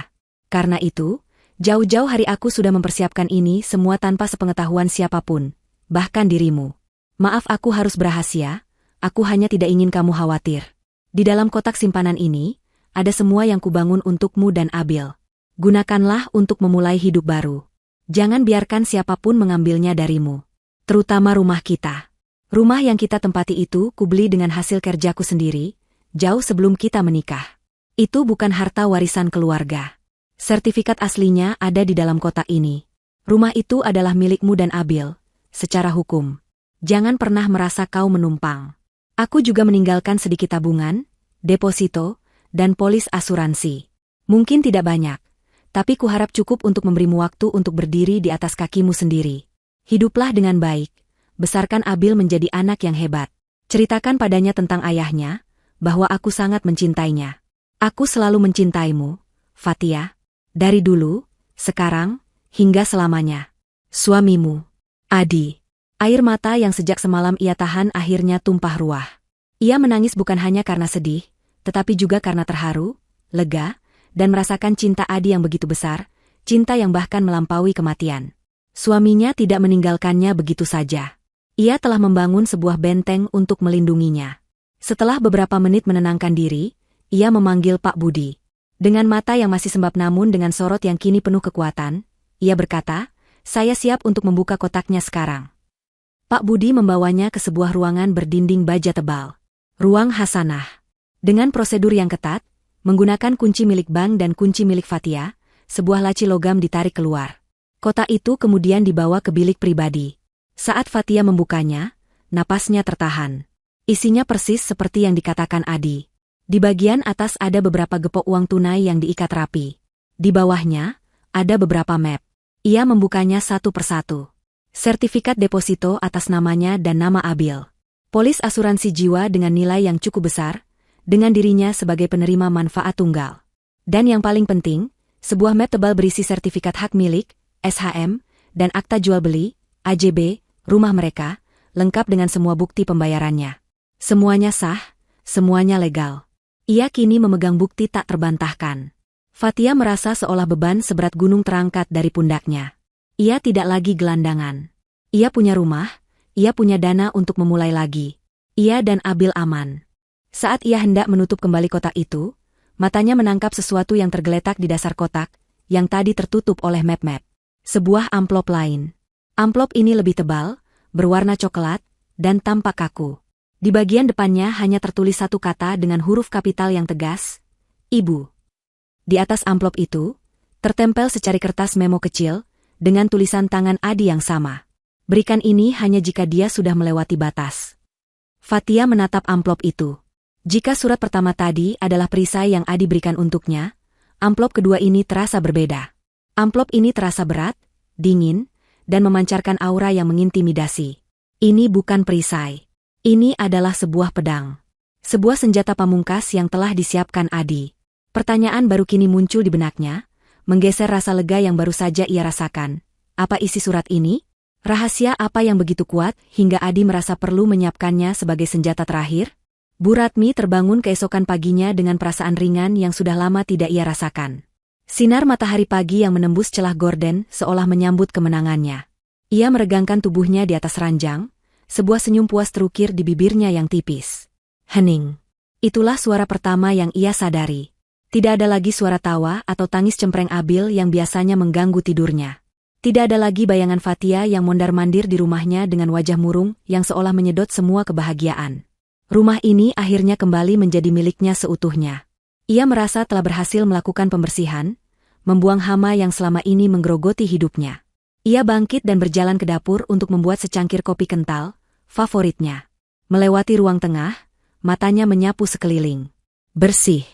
Karena itu, jauh-jauh hari aku sudah mempersiapkan ini semua tanpa sepengetahuan siapapun, bahkan dirimu. Maaf aku harus berrahasia, aku hanya tidak ingin kamu khawatir. Di dalam kotak simpanan ini, ada semua yang kubangun untukmu dan Abil. Gunakanlah untuk memulai hidup baru. Jangan biarkan siapapun mengambilnya darimu. Terutama rumah kita. Rumah yang kita tempati itu kubeli dengan hasil kerjaku sendiri, jauh sebelum kita menikah. Itu bukan harta warisan keluarga. Sertifikat aslinya ada di dalam kotak ini. Rumah itu adalah milikmu dan Abil, secara hukum. Jangan pernah merasa kau menumpang. Aku juga meninggalkan sedikit tabungan, deposito, dan polis asuransi. Mungkin tidak banyak, tapi kuharap cukup untuk memberimu waktu untuk berdiri di atas kakimu sendiri. Hiduplah dengan baik. Besarkan Abil menjadi anak yang hebat. Ceritakan padanya tentang ayahnya, bahwa aku sangat mencintainya. Aku selalu mencintaimu, Fatia. Dari dulu, sekarang, hingga selamanya. Suamimu, Adi. Air mata yang sejak semalam ia tahan akhirnya tumpah ruah. Ia menangis bukan hanya karena sedih, tetapi juga karena terharu, lega, dan merasakan cinta Adi yang begitu besar, cinta yang bahkan melampaui kematian. Suaminya tidak meninggalkannya begitu saja. Ia telah membangun sebuah benteng untuk melindunginya. Setelah beberapa menit menenangkan diri, ia memanggil Pak Budi. Dengan mata yang masih sembab namun dengan sorot yang kini penuh kekuatan, ia berkata, "Saya siap untuk membuka kotaknya sekarang." Pak Budi membawanya ke sebuah ruangan berdinding baja tebal. Ruang Hasanah. Dengan prosedur yang ketat, menggunakan kunci milik bank dan kunci milik Fatia, sebuah laci logam ditarik keluar. Kotak itu kemudian dibawa ke bilik pribadi. Saat Fatia membukanya, napasnya tertahan. Isinya persis seperti yang dikatakan Adi. Di bagian atas ada beberapa gepok uang tunai yang diikat rapi. Di bawahnya, ada beberapa map. Ia membukanya satu persatu. Sertifikat deposito atas namanya dan nama Abil. Polis asuransi jiwa dengan nilai yang cukup besar, dengan dirinya sebagai penerima manfaat tunggal. Dan yang paling penting, sebuah map tebal berisi sertifikat hak milik, SHM, dan akta jual beli, AJB, rumah mereka, lengkap dengan semua bukti pembayarannya. Semuanya sah, semuanya legal. Ia kini memegang bukti tak terbantahkan. Fatia merasa seolah beban seberat gunung terangkat dari pundaknya. Ia tidak lagi gelandangan. Ia punya rumah, ia punya dana untuk memulai lagi. Ia dan Abil aman. Saat ia hendak menutup kembali kotak itu, matanya menangkap sesuatu yang tergeletak di dasar kotak, yang tadi tertutup oleh map-map. Sebuah amplop lain. Amplop ini lebih tebal, berwarna coklat, dan tampak kaku. Di bagian depannya hanya tertulis satu kata dengan huruf kapital yang tegas, Ibu. Di atas amplop itu, tertempel secari kertas memo kecil, dengan tulisan tangan Adi yang sama. Berikan ini hanya jika dia sudah melewati batas. Fatia menatap amplop itu. Jika surat pertama tadi adalah perisai yang Adi berikan untuknya, amplop kedua ini terasa berbeda. Amplop ini terasa berat, dingin, dan memancarkan aura yang mengintimidasi. Ini bukan perisai. Ini adalah sebuah pedang. Sebuah senjata pamungkas yang telah disiapkan Adi. Pertanyaan baru kini muncul di benaknya, menggeser rasa lega yang baru saja ia rasakan. Apa isi surat ini? Rahasia apa yang begitu kuat hingga Adi merasa perlu menyiapkannya sebagai senjata terakhir? Bu Ratmi terbangun keesokan paginya dengan perasaan ringan yang sudah lama tidak ia rasakan. Sinar matahari pagi yang menembus celah gorden seolah menyambut kemenangannya. Ia meregangkan tubuhnya di atas ranjang, sebuah senyum puas terukir di bibirnya yang tipis. Hening. Itulah suara pertama yang ia sadari. Tidak ada lagi suara tawa atau tangis cempreng Abil yang biasanya mengganggu tidurnya. Tidak ada lagi bayangan Fatia yang mondar-mandir di rumahnya dengan wajah murung yang seolah menyedot semua kebahagiaan. Rumah ini akhirnya kembali menjadi miliknya seutuhnya. Ia merasa telah berhasil melakukan pembersihan, membuang hama yang selama ini menggerogoti hidupnya. Ia bangkit dan berjalan ke dapur untuk membuat secangkir kopi kental, favoritnya. Melewati ruang tengah, matanya menyapu sekeliling. Bersih.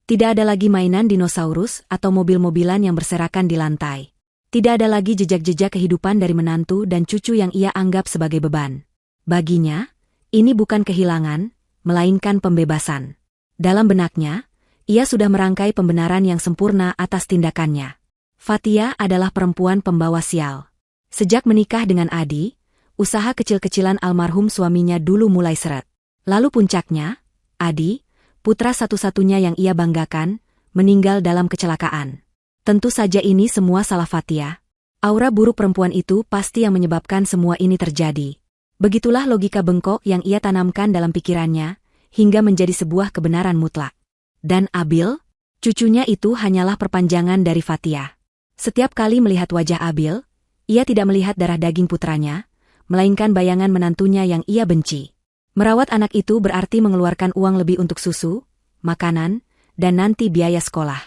Tidak ada lagi mainan dinosaurus atau mobil-mobilan yang berserakan di lantai. Tidak ada lagi jejak-jejak kehidupan dari menantu dan cucu yang ia anggap sebagai beban. Baginya, ini bukan kehilangan, melainkan pembebasan. Dalam benaknya, ia sudah merangkai pembenaran yang sempurna atas tindakannya. Fatia adalah perempuan pembawa sial. Sejak menikah dengan Adi, usaha kecil-kecilan almarhum suaminya dulu mulai seret. Lalu puncaknya, Adi, putra satu-satunya yang ia banggakan, meninggal dalam kecelakaan. Tentu saja ini semua salah Fatia. Aura buruk perempuan itu pasti yang menyebabkan semua ini terjadi. Begitulah logika bengkok yang ia tanamkan dalam pikirannya, hingga menjadi sebuah kebenaran mutlak. Dan Abil, cucunya itu hanyalah perpanjangan dari Fatia. Setiap kali melihat wajah Abil, ia tidak melihat darah daging putranya, melainkan bayangan menantunya yang ia benci. Merawat anak itu berarti mengeluarkan uang lebih untuk susu, makanan, dan nanti biaya sekolah.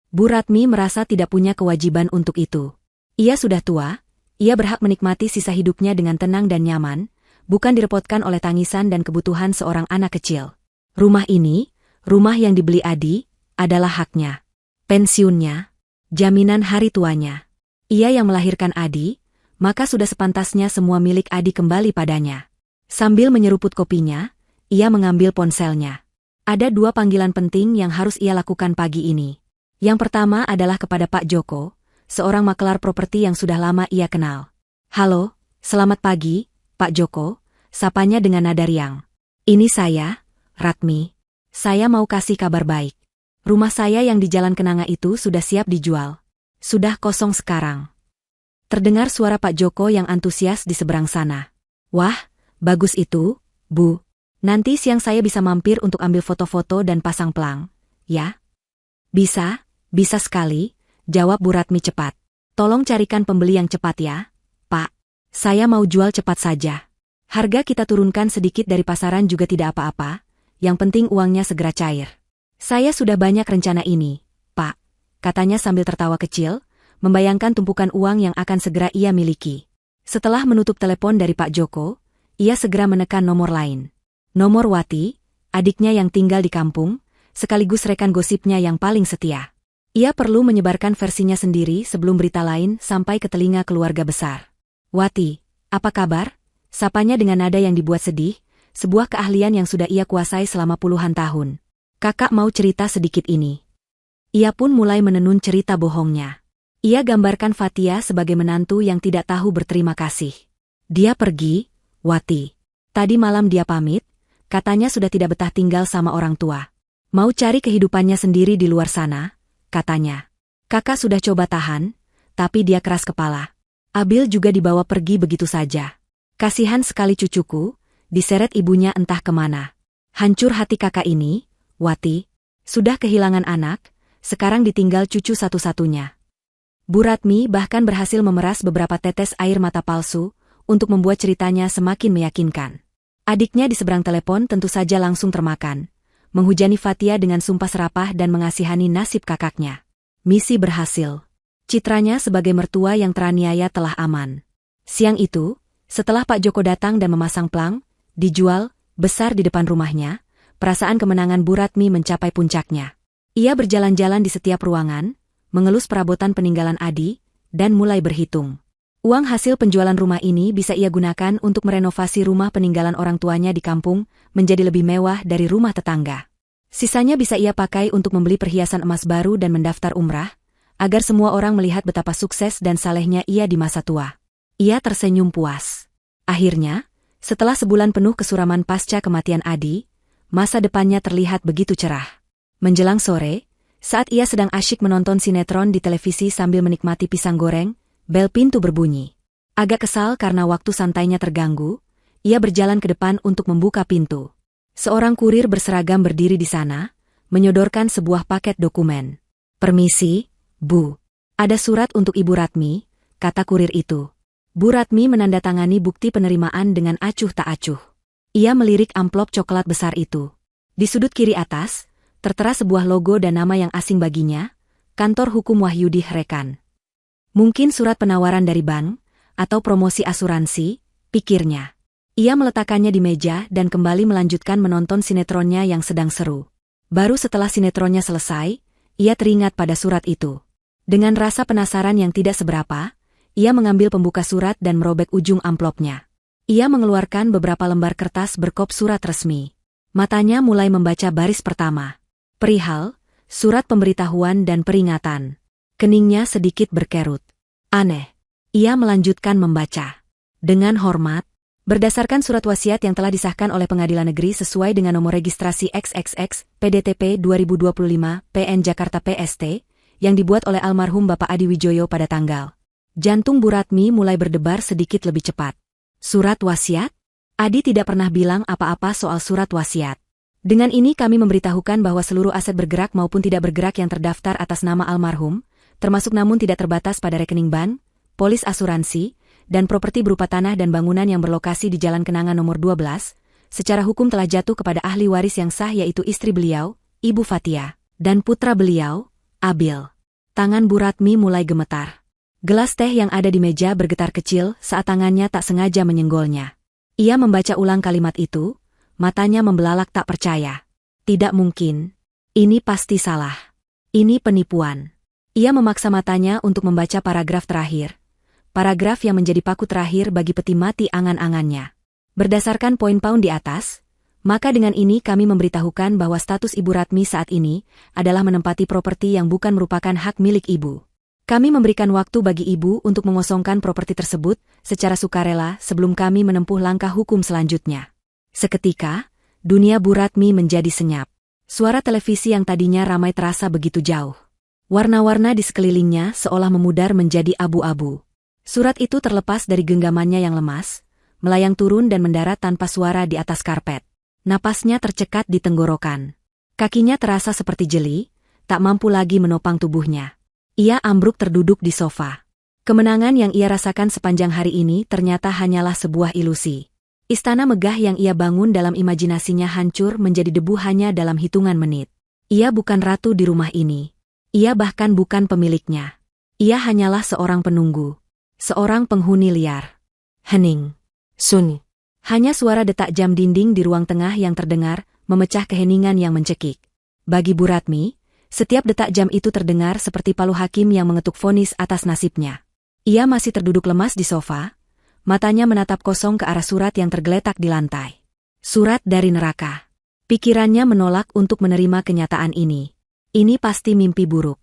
Bu Ratmi merasa tidak punya kewajiban untuk itu. Ia sudah tua, ia berhak menikmati sisa hidupnya dengan tenang dan nyaman, bukan direpotkan oleh tangisan dan kebutuhan seorang anak kecil. Rumah ini, rumah yang dibeli Adi, adalah haknya. Pensiunnya, jaminan hari tuanya. Ia yang melahirkan Adi, maka sudah sepantasnya semua milik Adi kembali padanya. Sambil menyeruput kopinya, ia mengambil ponselnya. Ada 2 panggilan penting yang harus ia lakukan pagi ini. Yang pertama adalah kepada Pak Joko, seorang makelar properti yang sudah lama ia kenal. "Halo, selamat pagi, Pak Joko," sapanya dengan nada riang. "Ini saya, Ratmi. Saya mau kasih kabar baik. Rumah saya yang di Jalan Kenanga itu sudah siap dijual. Sudah kosong sekarang." Terdengar suara Pak Joko yang antusias di seberang sana. "Wah, bagus itu, Bu. Nanti siang saya bisa mampir untuk ambil foto-foto dan pasang pelang, ya?" Bisa sekali," jawab Bu Ratmi cepat. "Tolong carikan pembeli yang cepat ya, Pak. Saya mau jual cepat saja. Harga kita turunkan sedikit dari pasaran juga tidak apa-apa, yang penting uangnya segera cair." "Saya sudah banyak rencana ini, Pak," katanya sambil tertawa kecil, membayangkan tumpukan uang yang akan segera ia miliki. Setelah menutup telepon dari Pak Joko, ia segera menekan nomor lain. Nomor Wati, adiknya yang tinggal di kampung, sekaligus rekan gosipnya yang paling setia. Ia perlu menyebarkan versinya sendiri sebelum berita lain sampai ke telinga keluarga besar. "Wati, apa kabar?" sapanya dengan nada yang dibuat sedih, sebuah keahlian yang sudah ia kuasai selama puluhan tahun. "Kakak mau cerita sedikit ini." Ia pun mulai menenun cerita bohongnya. Ia gambarkan Fatia sebagai menantu yang tidak tahu berterima kasih. "Dia pergi, Wati. Tadi malam dia pamit, katanya sudah tidak betah tinggal sama orang tua. Mau cari kehidupannya sendiri di luar sana, katanya. Kakak sudah coba tahan, tapi dia keras kepala. Abil juga dibawa pergi begitu saja. Kasihan sekali cucuku, diseret ibunya entah kemana. Hancur hati kakak ini, Wati. Sudah kehilangan anak, sekarang ditinggal cucu satu-satunya." Bu Ratmi bahkan berhasil memeras beberapa tetes air mata palsu untuk membuat ceritanya semakin meyakinkan. Adiknya di seberang telepon tentu saja langsung termakan, menghujani Fatia dengan sumpah serapah dan mengasihani nasib kakaknya. Misi berhasil. Citranya sebagai mertua yang teraniaya telah aman. Siang itu, setelah Pak Joko datang dan memasang pelang, dijual, besar di depan rumahnya, perasaan kemenangan Bu Ratmi mencapai puncaknya. Ia berjalan-jalan di setiap ruangan, mengelus perabotan peninggalan Adi, dan mulai berhitung. Uang hasil penjualan rumah ini bisa ia gunakan untuk merenovasi rumah peninggalan orang tuanya di kampung menjadi lebih mewah dari rumah tetangga. Sisanya bisa ia pakai untuk membeli perhiasan emas baru dan mendaftar umrah, agar semua orang melihat betapa sukses dan salehnya ia di masa tua. Ia tersenyum puas. Akhirnya, setelah sebulan penuh kesuraman pasca kematian Adi, masa depannya terlihat begitu cerah. Menjelang sore, saat ia sedang asyik menonton sinetron di televisi sambil menikmati pisang goreng, bel pintu berbunyi. Agak kesal karena waktu santainya terganggu, ia berjalan ke depan untuk membuka pintu. Seorang kurir berseragam berdiri di sana, menyodorkan sebuah paket dokumen. "Permisi, Bu. Ada surat untuk Ibu Ratmi," kata kurir itu. Bu Ratmi menandatangani bukti penerimaan dengan acuh tak acuh. Ia melirik amplop coklat besar itu. Di sudut kiri atas, tertera sebuah logo dan nama yang asing baginya, Kantor Hukum Wahyudi Rekan. Mungkin surat penawaran dari bank, atau promosi asuransi, pikirnya. Ia meletakkannya di meja dan kembali melanjutkan menonton sinetronnya yang sedang seru. Baru setelah sinetronnya selesai, ia teringat pada surat itu. Dengan rasa penasaran yang tidak seberapa, ia mengambil pembuka surat dan merobek ujung amplopnya. Ia mengeluarkan beberapa lembar kertas berkop surat resmi. Matanya mulai membaca baris pertama. Perihal, surat pemberitahuan dan peringatan. Keningnya sedikit berkerut. Aneh. Ia melanjutkan membaca. Dengan hormat, berdasarkan surat wasiat yang telah disahkan oleh Pengadilan Negeri sesuai dengan nomor registrasi XXX PDTP 2025 PN Jakarta PST, yang dibuat oleh almarhum Bapak Adi Wijoyo pada tanggal. Jantung Bu Ratmi mulai berdebar sedikit lebih cepat. Surat wasiat? Adi tidak pernah bilang apa-apa soal surat wasiat. Dengan ini kami memberitahukan bahwa seluruh aset bergerak maupun tidak bergerak yang terdaftar atas nama almarhum, termasuk namun tidak terbatas pada rekening bank, polis asuransi, dan properti berupa tanah dan bangunan yang berlokasi di Jalan Kenangan nomor 12, secara hukum telah jatuh kepada ahli waris yang sah yaitu istri beliau, Ibu Fatia, dan putra beliau, Abil. Tangan Bu Ratmi mulai gemetar. Gelas teh yang ada di meja bergetar kecil saat tangannya tak sengaja menyenggolnya. Ia membaca ulang kalimat itu, matanya membelalak tak percaya. Tidak mungkin. Ini pasti salah. Ini penipuan. Ia memaksa matanya untuk membaca paragraf terakhir. Paragraf yang menjadi paku terakhir bagi peti mati angan-angannya. Berdasarkan poin pound di atas, maka dengan ini kami memberitahukan bahwa status Ibu Ratmi saat ini adalah menempati properti yang bukan merupakan hak milik Ibu. Kami memberikan waktu bagi Ibu untuk mengosongkan properti tersebut secara sukarela sebelum kami menempuh langkah hukum selanjutnya. Seketika, dunia Bu Ratmi menjadi senyap. Suara televisi yang tadinya ramai terasa begitu jauh. Warna-warna di sekelilingnya seolah memudar menjadi abu-abu. Surat itu terlepas dari genggamannya yang lemas, melayang turun dan mendarat tanpa suara di atas karpet. Napasnya tercekat di tenggorokan. Kakinya terasa seperti jeli, tak mampu lagi menopang tubuhnya. Ia ambruk terduduk di sofa. Kemenangan yang ia rasakan sepanjang hari ini ternyata hanyalah sebuah ilusi. Istana megah yang ia bangun dalam imajinasinya hancur menjadi debu hanya dalam hitungan menit. Ia bukan ratu di rumah ini. Ia bahkan bukan pemiliknya. Ia hanyalah seorang penunggu. Seorang penghuni liar. Hening. Sunyi. Hanya suara detak jam dinding di ruang tengah yang terdengar, memecah keheningan yang mencekik. Bagi Bu Ratmi, setiap detak jam itu terdengar seperti palu hakim yang mengetuk vonis atas nasibnya. Ia masih terduduk lemas di sofa, matanya menatap kosong ke arah surat yang tergeletak di lantai. Surat dari neraka. Pikirannya menolak untuk menerima kenyataan ini. Ini pasti mimpi buruk.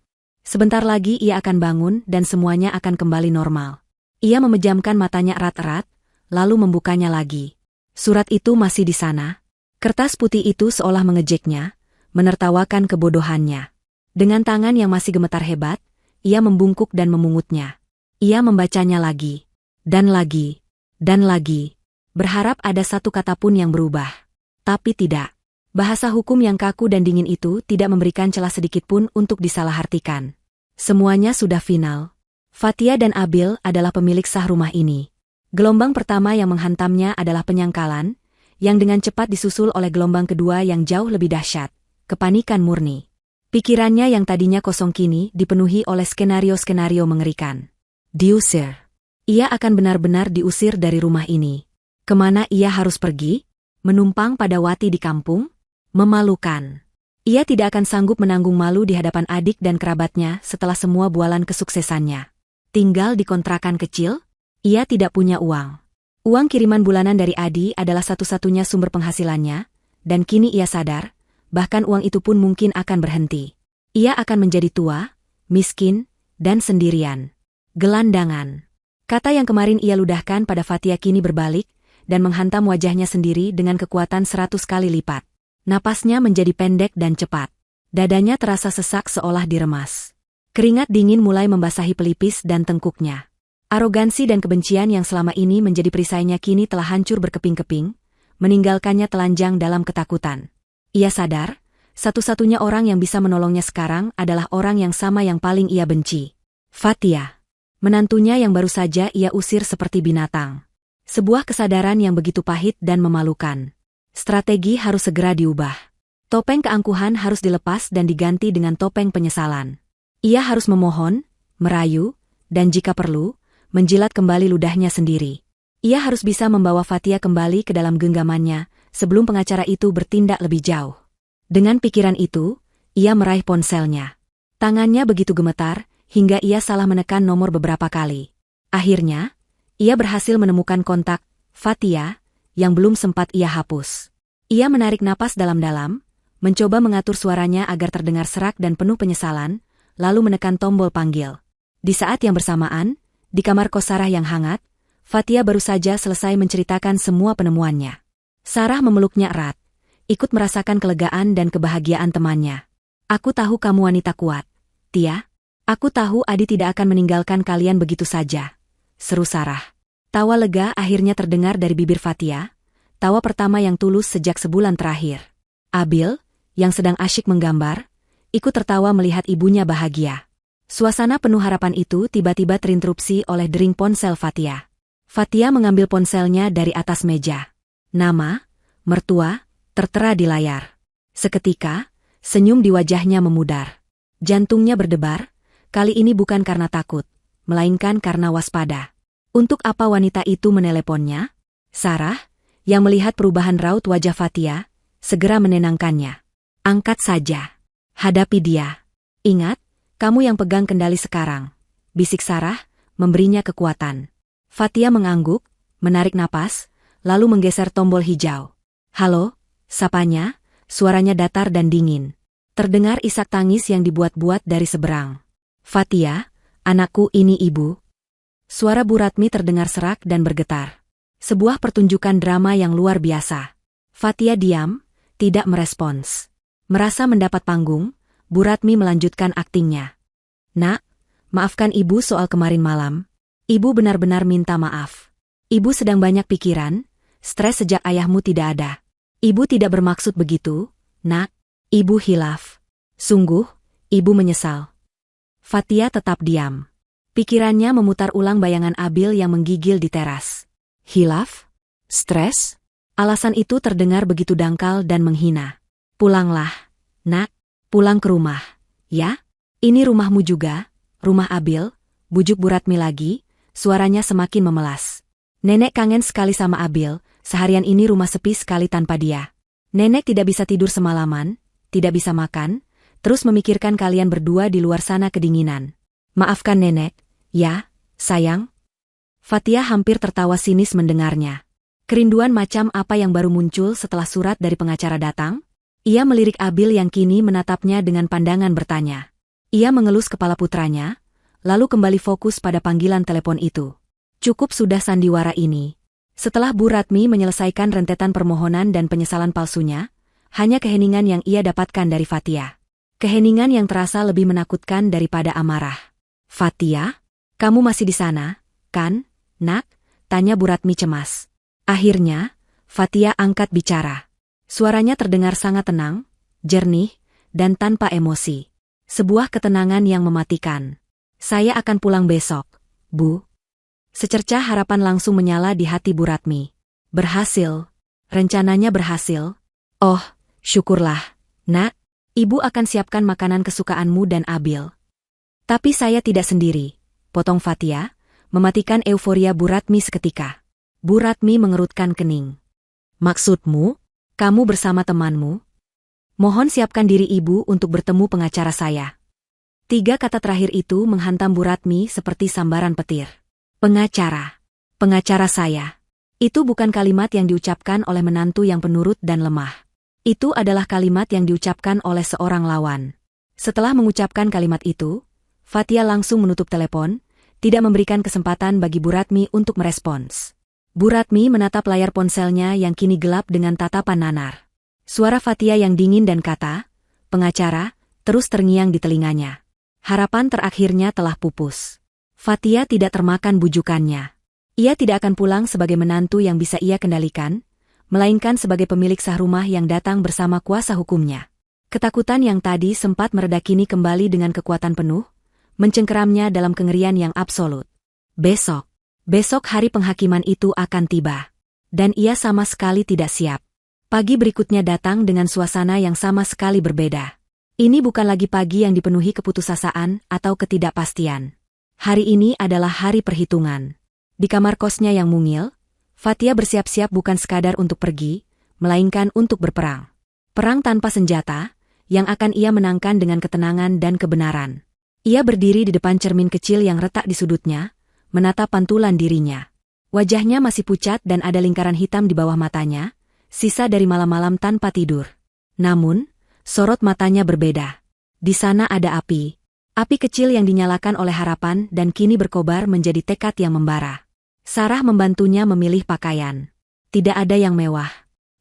Sebentar lagi ia akan bangun dan semuanya akan kembali normal. Ia memejamkan matanya erat-erat, lalu membukanya lagi. Surat itu masih di sana. Kertas putih itu seolah mengejeknya, menertawakan kebodohannya. Dengan tangan yang masih gemetar hebat, ia membungkuk dan memungutnya. Ia membacanya lagi. Dan lagi. Dan lagi. Berharap ada satu kata pun yang berubah. Tapi tidak. Bahasa hukum yang kaku dan dingin itu tidak memberikan celah sedikit pun untuk disalahartikan. Semuanya sudah final. Fatia dan Abil adalah pemilik sah rumah ini. Gelombang pertama yang menghantamnya adalah penyangkalan, yang dengan cepat disusul oleh gelombang kedua yang jauh lebih dahsyat, kepanikan murni. Pikirannya yang tadinya kosong kini dipenuhi oleh skenario-skenario mengerikan. Diusir. Ia akan benar-benar diusir dari rumah ini. Kemana ia harus pergi? Menumpang pada Wati di kampung? Memalukan. Ia tidak akan sanggup menanggung malu di hadapan adik dan kerabatnya setelah semua bualan kesuksesannya. Tinggal di kontrakan kecil? Ia tidak punya uang. Uang kiriman bulanan dari Adi adalah satu-satunya sumber penghasilannya, dan kini ia sadar, bahkan uang itu pun mungkin akan berhenti. Ia akan menjadi tua, miskin, dan sendirian. Gelandangan. Kata yang kemarin ia ludahkan pada Fatia kini berbalik, dan menghantam wajahnya sendiri dengan kekuatan 100 kali lipat. Napasnya menjadi pendek dan cepat. Dadanya terasa sesak seolah diremas. Keringat dingin mulai membasahi pelipis dan tengkuknya. Arogansi dan kebencian yang selama ini menjadi perisainya kini telah hancur berkeping-keping, meninggalkannya telanjang dalam ketakutan. Ia sadar, satu-satunya orang yang bisa menolongnya sekarang adalah orang yang sama yang paling ia benci. Fatia. Menantunya yang baru saja ia usir seperti binatang. Sebuah kesadaran yang begitu pahit dan memalukan. Strategi harus segera diubah. Topeng keangkuhan harus dilepas dan diganti dengan topeng penyesalan. Ia harus memohon, merayu, dan jika perlu, menjilat kembali ludahnya sendiri. Ia harus bisa membawa Fatia kembali ke dalam genggamannya, sebelum pengacara itu bertindak lebih jauh. Dengan pikiran itu, ia meraih ponselnya. Tangannya begitu gemetar, hingga ia salah menekan nomor beberapa kali. Akhirnya, ia berhasil menemukan kontak Fatia, yang belum sempat ia hapus. Ia menarik napas dalam-dalam, mencoba mengatur suaranya agar terdengar serak dan penuh penyesalan, lalu menekan tombol panggil. Di saat yang bersamaan, di kamar kos Sarah yang hangat, Fatia baru saja selesai menceritakan semua penemuannya. Sarah memeluknya erat, ikut merasakan kelegaan dan kebahagiaan temannya. Aku tahu kamu wanita kuat, Tia. Aku tahu Adi tidak akan meninggalkan kalian begitu saja, seru Sarah. Tawa lega akhirnya terdengar dari bibir Fatia, tawa pertama yang tulus sejak sebulan terakhir. Abil, yang sedang asyik menggambar, ikut tertawa melihat ibunya bahagia. Suasana penuh harapan itu tiba-tiba terinterupsi oleh dering ponsel Fatia. Fatia mengambil ponselnya dari atas meja. Nama, mertua, tertera di layar. Seketika, senyum di wajahnya memudar. Jantungnya berdebar, kali ini bukan karena takut, melainkan karena waspada. Untuk apa wanita itu meneleponnya? Sarah, yang melihat perubahan raut wajah Fatia, segera menenangkannya. Angkat saja. Hadapi dia. Ingat, kamu yang pegang kendali sekarang. Bisik Sarah, memberinya kekuatan. Fatia mengangguk, menarik napas, lalu menggeser tombol hijau. Halo, sapanya, suaranya datar dan dingin. Terdengar isak tangis yang dibuat-buat dari seberang. Fatia, anakku ini ibu. Suara Bu Ratmi terdengar serak dan bergetar. Sebuah pertunjukan drama yang luar biasa. Fatia diam, tidak merespons. Merasa mendapat panggung, Bu Ratmi melanjutkan aktingnya. Nak, maafkan ibu soal kemarin malam. Ibu benar-benar minta maaf. Ibu sedang banyak pikiran, stres sejak ayahmu tidak ada. Ibu tidak bermaksud begitu, nak. Ibu hilaf. Sungguh, ibu menyesal. Fatia tetap diam. Pikirannya memutar ulang bayangan Abil yang menggigil di teras. Hilaf? Stres? Alasan itu terdengar begitu dangkal dan menghina. Pulanglah, nak. Pulang ke rumah. Ya? Ini rumahmu juga, rumah Abil, bujuk Bu Ratmi lagi, suaranya semakin memelas. Nenek kangen sekali sama Abil, seharian ini rumah sepi sekali tanpa dia. Nenek tidak bisa tidur semalaman, tidak bisa makan, terus memikirkan kalian berdua di luar sana kedinginan. Maafkan nenek, ya, sayang. Fatia hampir tertawa sinis mendengarnya. Kerinduan macam apa yang baru muncul setelah surat dari pengacara datang? Ia melirik Abil yang kini menatapnya dengan pandangan bertanya. Ia mengelus kepala putranya, lalu kembali fokus pada panggilan telepon itu. Cukup sudah sandiwara ini. Setelah Bu Ratmi menyelesaikan rentetan permohonan dan penyesalan palsunya, hanya keheningan yang ia dapatkan dari Fatia. Keheningan yang terasa lebih menakutkan daripada amarah. Fatia, kamu masih di sana, kan, nak? Tanya Bu Ratmi cemas. Akhirnya, Fatia angkat bicara. Suaranya terdengar sangat tenang, jernih, dan tanpa emosi. Sebuah ketenangan yang mematikan. Saya akan pulang besok, Bu. Secercah harapan langsung menyala di hati Bu Ratmi. Berhasil. Rencananya berhasil. Oh, syukurlah, nak. Ibu akan siapkan makanan kesukaanmu dan Abil. Tapi saya tidak sendiri, potong Fatia, mematikan euforia Bu Ratmi seketika. Bu Ratmi mengerutkan kening. Maksudmu, kamu bersama temanmu? Mohon siapkan diri ibu untuk bertemu pengacara saya. 3 kata terakhir itu menghantam Bu Ratmi seperti sambaran petir. Pengacara. Pengacara saya. Itu bukan kalimat yang diucapkan oleh menantu yang penurut dan lemah. Itu adalah kalimat yang diucapkan oleh seorang lawan. Setelah mengucapkan kalimat itu, Fatia langsung menutup telepon, tidak memberikan kesempatan bagi Bu Ratmi untuk merespons. Bu Ratmi menatap layar ponselnya yang kini gelap dengan tatapan nanar. Suara Fatia yang dingin dan kata, pengacara, terus terngiang di telinganya. Harapan terakhirnya telah pupus. Fatia tidak termakan bujukannya. Ia tidak akan pulang sebagai menantu yang bisa ia kendalikan, melainkan sebagai pemilik sah rumah yang datang bersama kuasa hukumnya. Ketakutan yang tadi sempat mereda kini kembali dengan kekuatan penuh, mencengkeramnya dalam kengerian yang absolut. Besok hari penghakiman itu akan tiba. Dan ia sama sekali tidak siap. Pagi berikutnya datang dengan suasana yang sama sekali berbeda. Ini bukan lagi pagi yang dipenuhi keputusasaan atau ketidakpastian. Hari ini adalah hari perhitungan. Di kamar kosnya yang mungil, Fatia bersiap-siap bukan sekadar untuk pergi, melainkan untuk berperang. Perang tanpa senjata, yang akan ia menangkan dengan ketenangan dan kebenaran. Ia berdiri di depan cermin kecil yang retak di sudutnya, menatap pantulan dirinya. Wajahnya masih pucat dan ada lingkaran hitam di bawah matanya, sisa dari malam-malam tanpa tidur. Namun, sorot matanya berbeda. Di sana ada api. Api kecil yang dinyalakan oleh harapan dan kini berkobar menjadi tekad yang membara. Sarah membantunya memilih pakaian. Tidak ada yang mewah.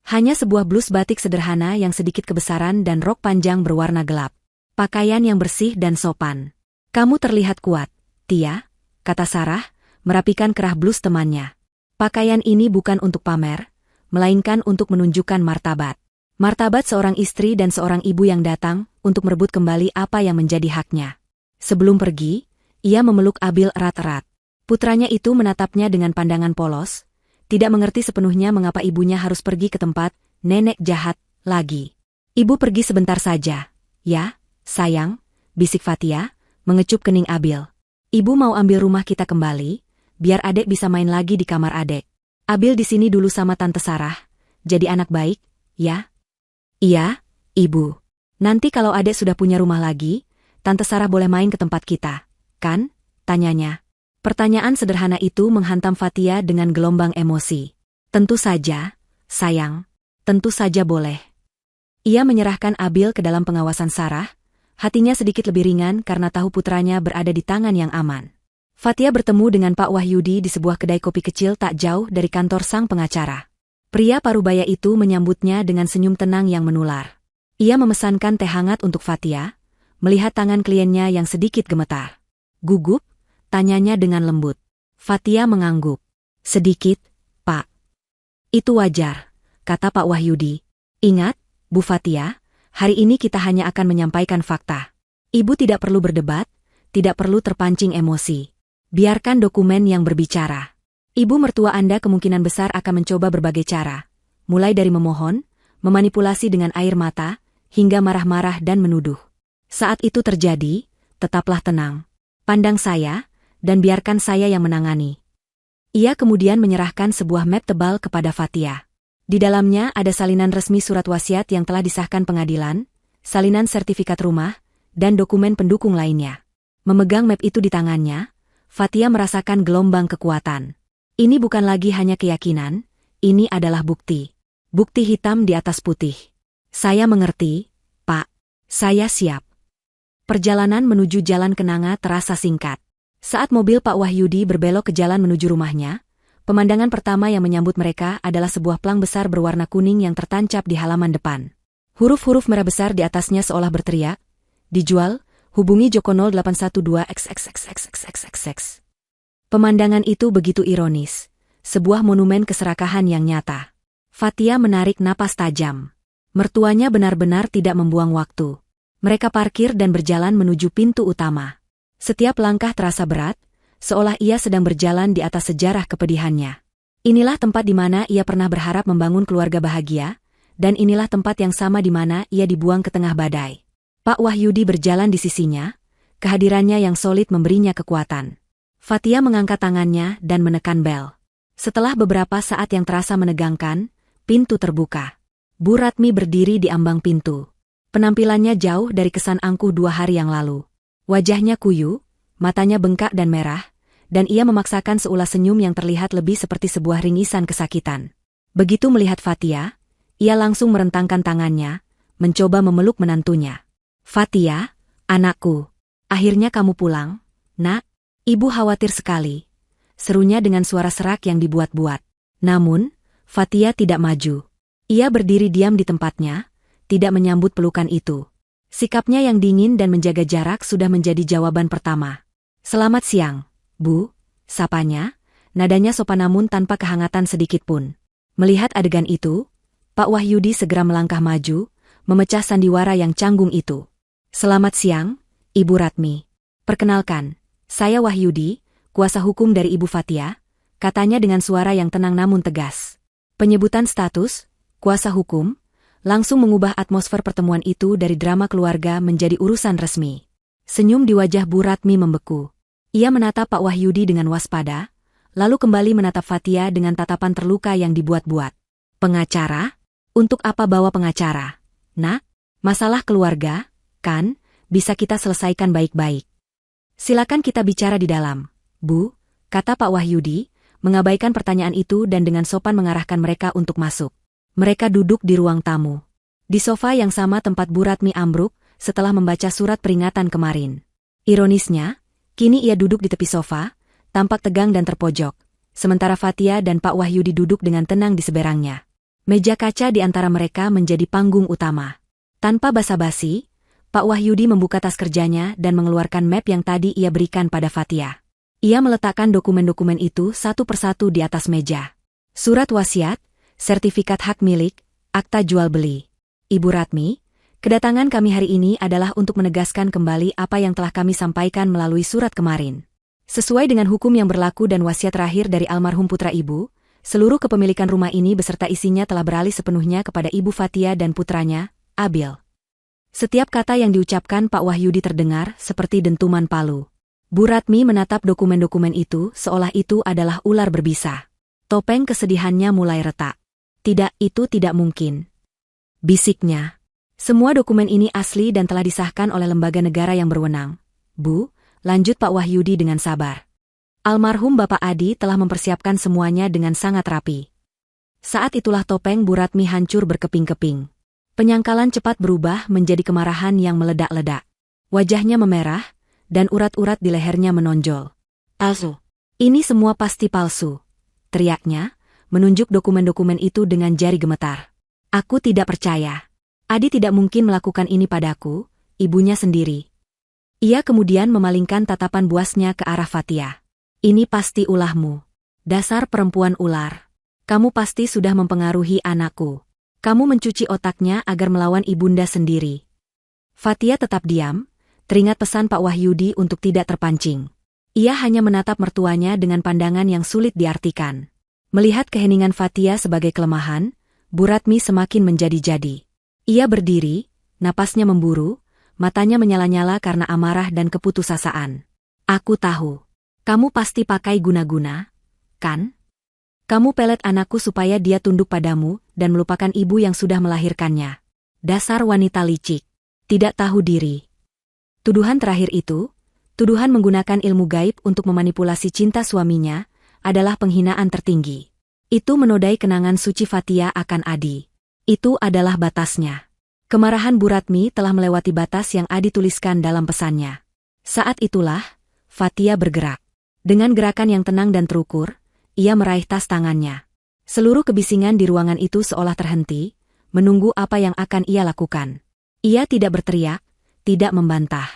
Hanya sebuah blus batik sederhana yang sedikit kebesaran dan rok panjang berwarna gelap. Pakaian yang bersih dan sopan. Kamu terlihat kuat, Tia, kata Sarah, merapikan kerah blus temannya. Pakaian ini bukan untuk pamer, melainkan untuk menunjukkan martabat. Martabat seorang istri dan seorang ibu yang datang untuk merebut kembali apa yang menjadi haknya. Sebelum pergi, ia memeluk Abil erat-erat. Putranya itu menatapnya dengan pandangan polos, tidak mengerti sepenuhnya mengapa ibunya harus pergi ke tempat nenek jahat lagi. Ibu pergi sebentar saja. Ya, sayang, bisik Fatia, mengecup kening Abil. Ibu mau ambil rumah kita kembali, biar adek bisa main lagi di kamar adek. Abil di sini dulu sama Tante Sarah, jadi anak baik, ya? Iya, Ibu. Nanti kalau adek sudah punya rumah lagi, Tante Sarah boleh main ke tempat kita, kan? Tanyanya. Pertanyaan sederhana itu menghantam Fatia dengan gelombang emosi. Tentu saja, sayang. Tentu saja boleh. Ia menyerahkan Abil ke dalam pengawasan Sarah, hatinya sedikit lebih ringan karena tahu putranya berada di tangan yang aman. Fatia bertemu dengan Pak Wahyudi di sebuah kedai kopi kecil tak jauh dari kantor sang pengacara. Pria parubaya itu menyambutnya dengan senyum tenang yang menular. Ia memesankan teh hangat untuk Fatia, melihat tangan kliennya yang sedikit gemetar. Gugup? Tanyanya dengan lembut. Fatia mengangguk. Sedikit, Pak. Itu wajar, kata Pak Wahyudi. Ingat, Bu Fatia, hari ini kita hanya akan menyampaikan fakta. Ibu tidak perlu berdebat, tidak perlu terpancing emosi. Biarkan dokumen yang berbicara. Ibu mertua Anda kemungkinan besar akan mencoba berbagai cara, mulai dari memohon, memanipulasi dengan air mata, hingga marah-marah dan menuduh. Saat itu terjadi, tetaplah tenang. Pandang saya, dan biarkan saya yang menangani. Ia kemudian menyerahkan sebuah map tebal kepada Fatia. Di dalamnya ada salinan resmi surat wasiat yang telah disahkan pengadilan, salinan sertifikat rumah, dan dokumen pendukung lainnya. Memegang map itu di tangannya, Fatia merasakan gelombang kekuatan. Ini bukan lagi hanya keyakinan, ini adalah bukti. Bukti hitam di atas putih. Saya mengerti, Pak. Saya siap. Perjalanan menuju Jalan Kenanga terasa singkat. Saat mobil Pak Wahyudi berbelok ke jalan menuju rumahnya, pemandangan pertama yang menyambut mereka adalah sebuah plang besar berwarna kuning yang tertancap di halaman depan. Huruf-huruf merah besar di atasnya seolah berteriak, "Dijual, hubungi Joko 0812XXXXXXX." Pemandangan itu begitu ironis, sebuah monumen keserakahan yang nyata. Fatia menarik napas tajam. Mertuanya benar-benar tidak membuang waktu. Mereka parkir dan berjalan menuju pintu utama. Setiap langkah terasa berat, seolah ia sedang berjalan di atas sejarah kepedihannya. Inilah tempat di mana ia pernah berharap membangun keluarga bahagia, dan inilah tempat yang sama di mana ia dibuang ke tengah badai. Pak Wahyudi berjalan di sisinya, kehadirannya yang solid memberinya kekuatan. Fatia mengangkat tangannya dan menekan bel. Setelah beberapa saat yang terasa menegangkan, pintu terbuka. Bu Ratmi berdiri di ambang pintu. Penampilannya jauh dari kesan angkuh 2 hari yang lalu. Wajahnya kuyu, matanya bengkak dan merah, dan ia memaksakan seulas senyum yang terlihat lebih seperti sebuah ringisan kesakitan. Begitu melihat Fatia, ia langsung merentangkan tangannya, mencoba memeluk menantunya. Fatia, anakku, akhirnya kamu pulang, nak? Ibu khawatir sekali, serunya dengan suara serak yang dibuat-buat. Namun, Fatia tidak maju. Ia berdiri diam di tempatnya, tidak menyambut pelukan itu. Sikapnya yang dingin dan menjaga jarak sudah menjadi jawaban pertama. Selamat siang, Bu, sapanya, nadanya sopan namun tanpa kehangatan sedikitpun. Melihat adegan itu, Pak Wahyudi segera melangkah maju, memecah sandiwara yang canggung itu. Selamat siang, Ibu Ratmi. Perkenalkan, saya Wahyudi, kuasa hukum dari Ibu Fatia, katanya dengan suara yang tenang namun tegas. Penyebutan status, kuasa hukum, langsung mengubah atmosfer pertemuan itu dari drama keluarga menjadi urusan resmi. Senyum di wajah Bu Ratmi membeku. Ia menatap Pak Wahyudi dengan waspada, lalu kembali menatap Fatia dengan tatapan terluka yang dibuat-buat. Pengacara? Untuk apa bawa pengacara? Nak, masalah keluarga, kan, bisa kita selesaikan baik-baik. Silakan kita bicara di dalam, Bu, kata Pak Wahyudi, mengabaikan pertanyaan itu dan dengan sopan mengarahkan mereka untuk masuk. Mereka duduk di ruang tamu. Di sofa yang sama tempat Bu Ratmi ambruk setelah membaca surat peringatan kemarin. Ironisnya, kini ia duduk di tepi sofa, tampak tegang dan terpojok, sementara Fatia dan Pak Wahyudi duduk dengan tenang di seberangnya. Meja kaca di antara mereka menjadi panggung utama. Tanpa basa-basi, Pak Wahyudi membuka tas kerjanya dan mengeluarkan map yang tadi ia berikan pada Fatia. Ia meletakkan dokumen-dokumen itu satu persatu di atas meja. Surat wasiat, sertifikat hak milik, akta jual beli. Ibu Ratmi, kedatangan kami hari ini adalah untuk menegaskan kembali apa yang telah kami sampaikan melalui surat kemarin. Sesuai dengan hukum yang berlaku dan wasiat terakhir dari almarhum putra ibu, seluruh kepemilikan rumah ini beserta isinya telah beralih sepenuhnya kepada Ibu Fatia dan putranya, Abil. Setiap kata yang diucapkan Pak Wahyudi terdengar seperti dentuman palu. Bu Ratmi menatap dokumen-dokumen itu seolah itu adalah ular berbisa. Topeng kesedihannya mulai retak. Tidak, itu tidak mungkin, bisiknya. Semua dokumen ini asli dan telah disahkan oleh lembaga negara yang berwenang. Bu, lanjut Pak Wahyudi dengan sabar. Almarhum Bapak Adi telah mempersiapkan semuanya dengan sangat rapi. Saat itulah topeng Bu Ratmi hancur berkeping-keping. Penyangkalan cepat berubah menjadi kemarahan yang meledak-ledak. Wajahnya memerah, dan urat-urat di lehernya menonjol. Palsu. Ini semua pasti palsu, teriaknya, menunjuk dokumen-dokumen itu dengan jari gemetar. Aku tidak percaya. Adi tidak mungkin melakukan ini padaku, ibunya sendiri. Ia kemudian memalingkan tatapan buasnya ke arah Fatia. Ini pasti ulahmu. Dasar perempuan ular. Kamu pasti sudah mempengaruhi anakku. Kamu mencuci otaknya agar melawan ibunda sendiri. Fatia tetap diam, teringat pesan Pak Wahyudi untuk tidak terpancing. Ia hanya menatap mertuanya dengan pandangan yang sulit diartikan. Melihat keheningan Fatia sebagai kelemahan, Bu Ratmi semakin menjadi-jadi. Ia berdiri, napasnya memburu, matanya menyala-nyala karena amarah dan keputusasaan. Aku tahu. Kamu pasti pakai guna-guna, kan? Kamu pelet anakku supaya dia tunduk padamu dan melupakan ibu yang sudah melahirkannya. Dasar wanita licik. Tidak tahu diri. Tuduhan terakhir itu, tuduhan menggunakan ilmu gaib untuk memanipulasi cinta suaminya, adalah penghinaan tertinggi. Itu menodai kenangan suci Fatia akan Adi. Itu adalah batasnya. Kemarahan Bu Ratmi telah melewati batas yang Adi tuliskan dalam pesannya. Saat itulah, Fatia bergerak. Dengan gerakan yang tenang dan terukur, ia meraih tas tangannya. Seluruh kebisingan di ruangan itu seolah terhenti, menunggu apa yang akan ia lakukan. Ia tidak berteriak, tidak membantah.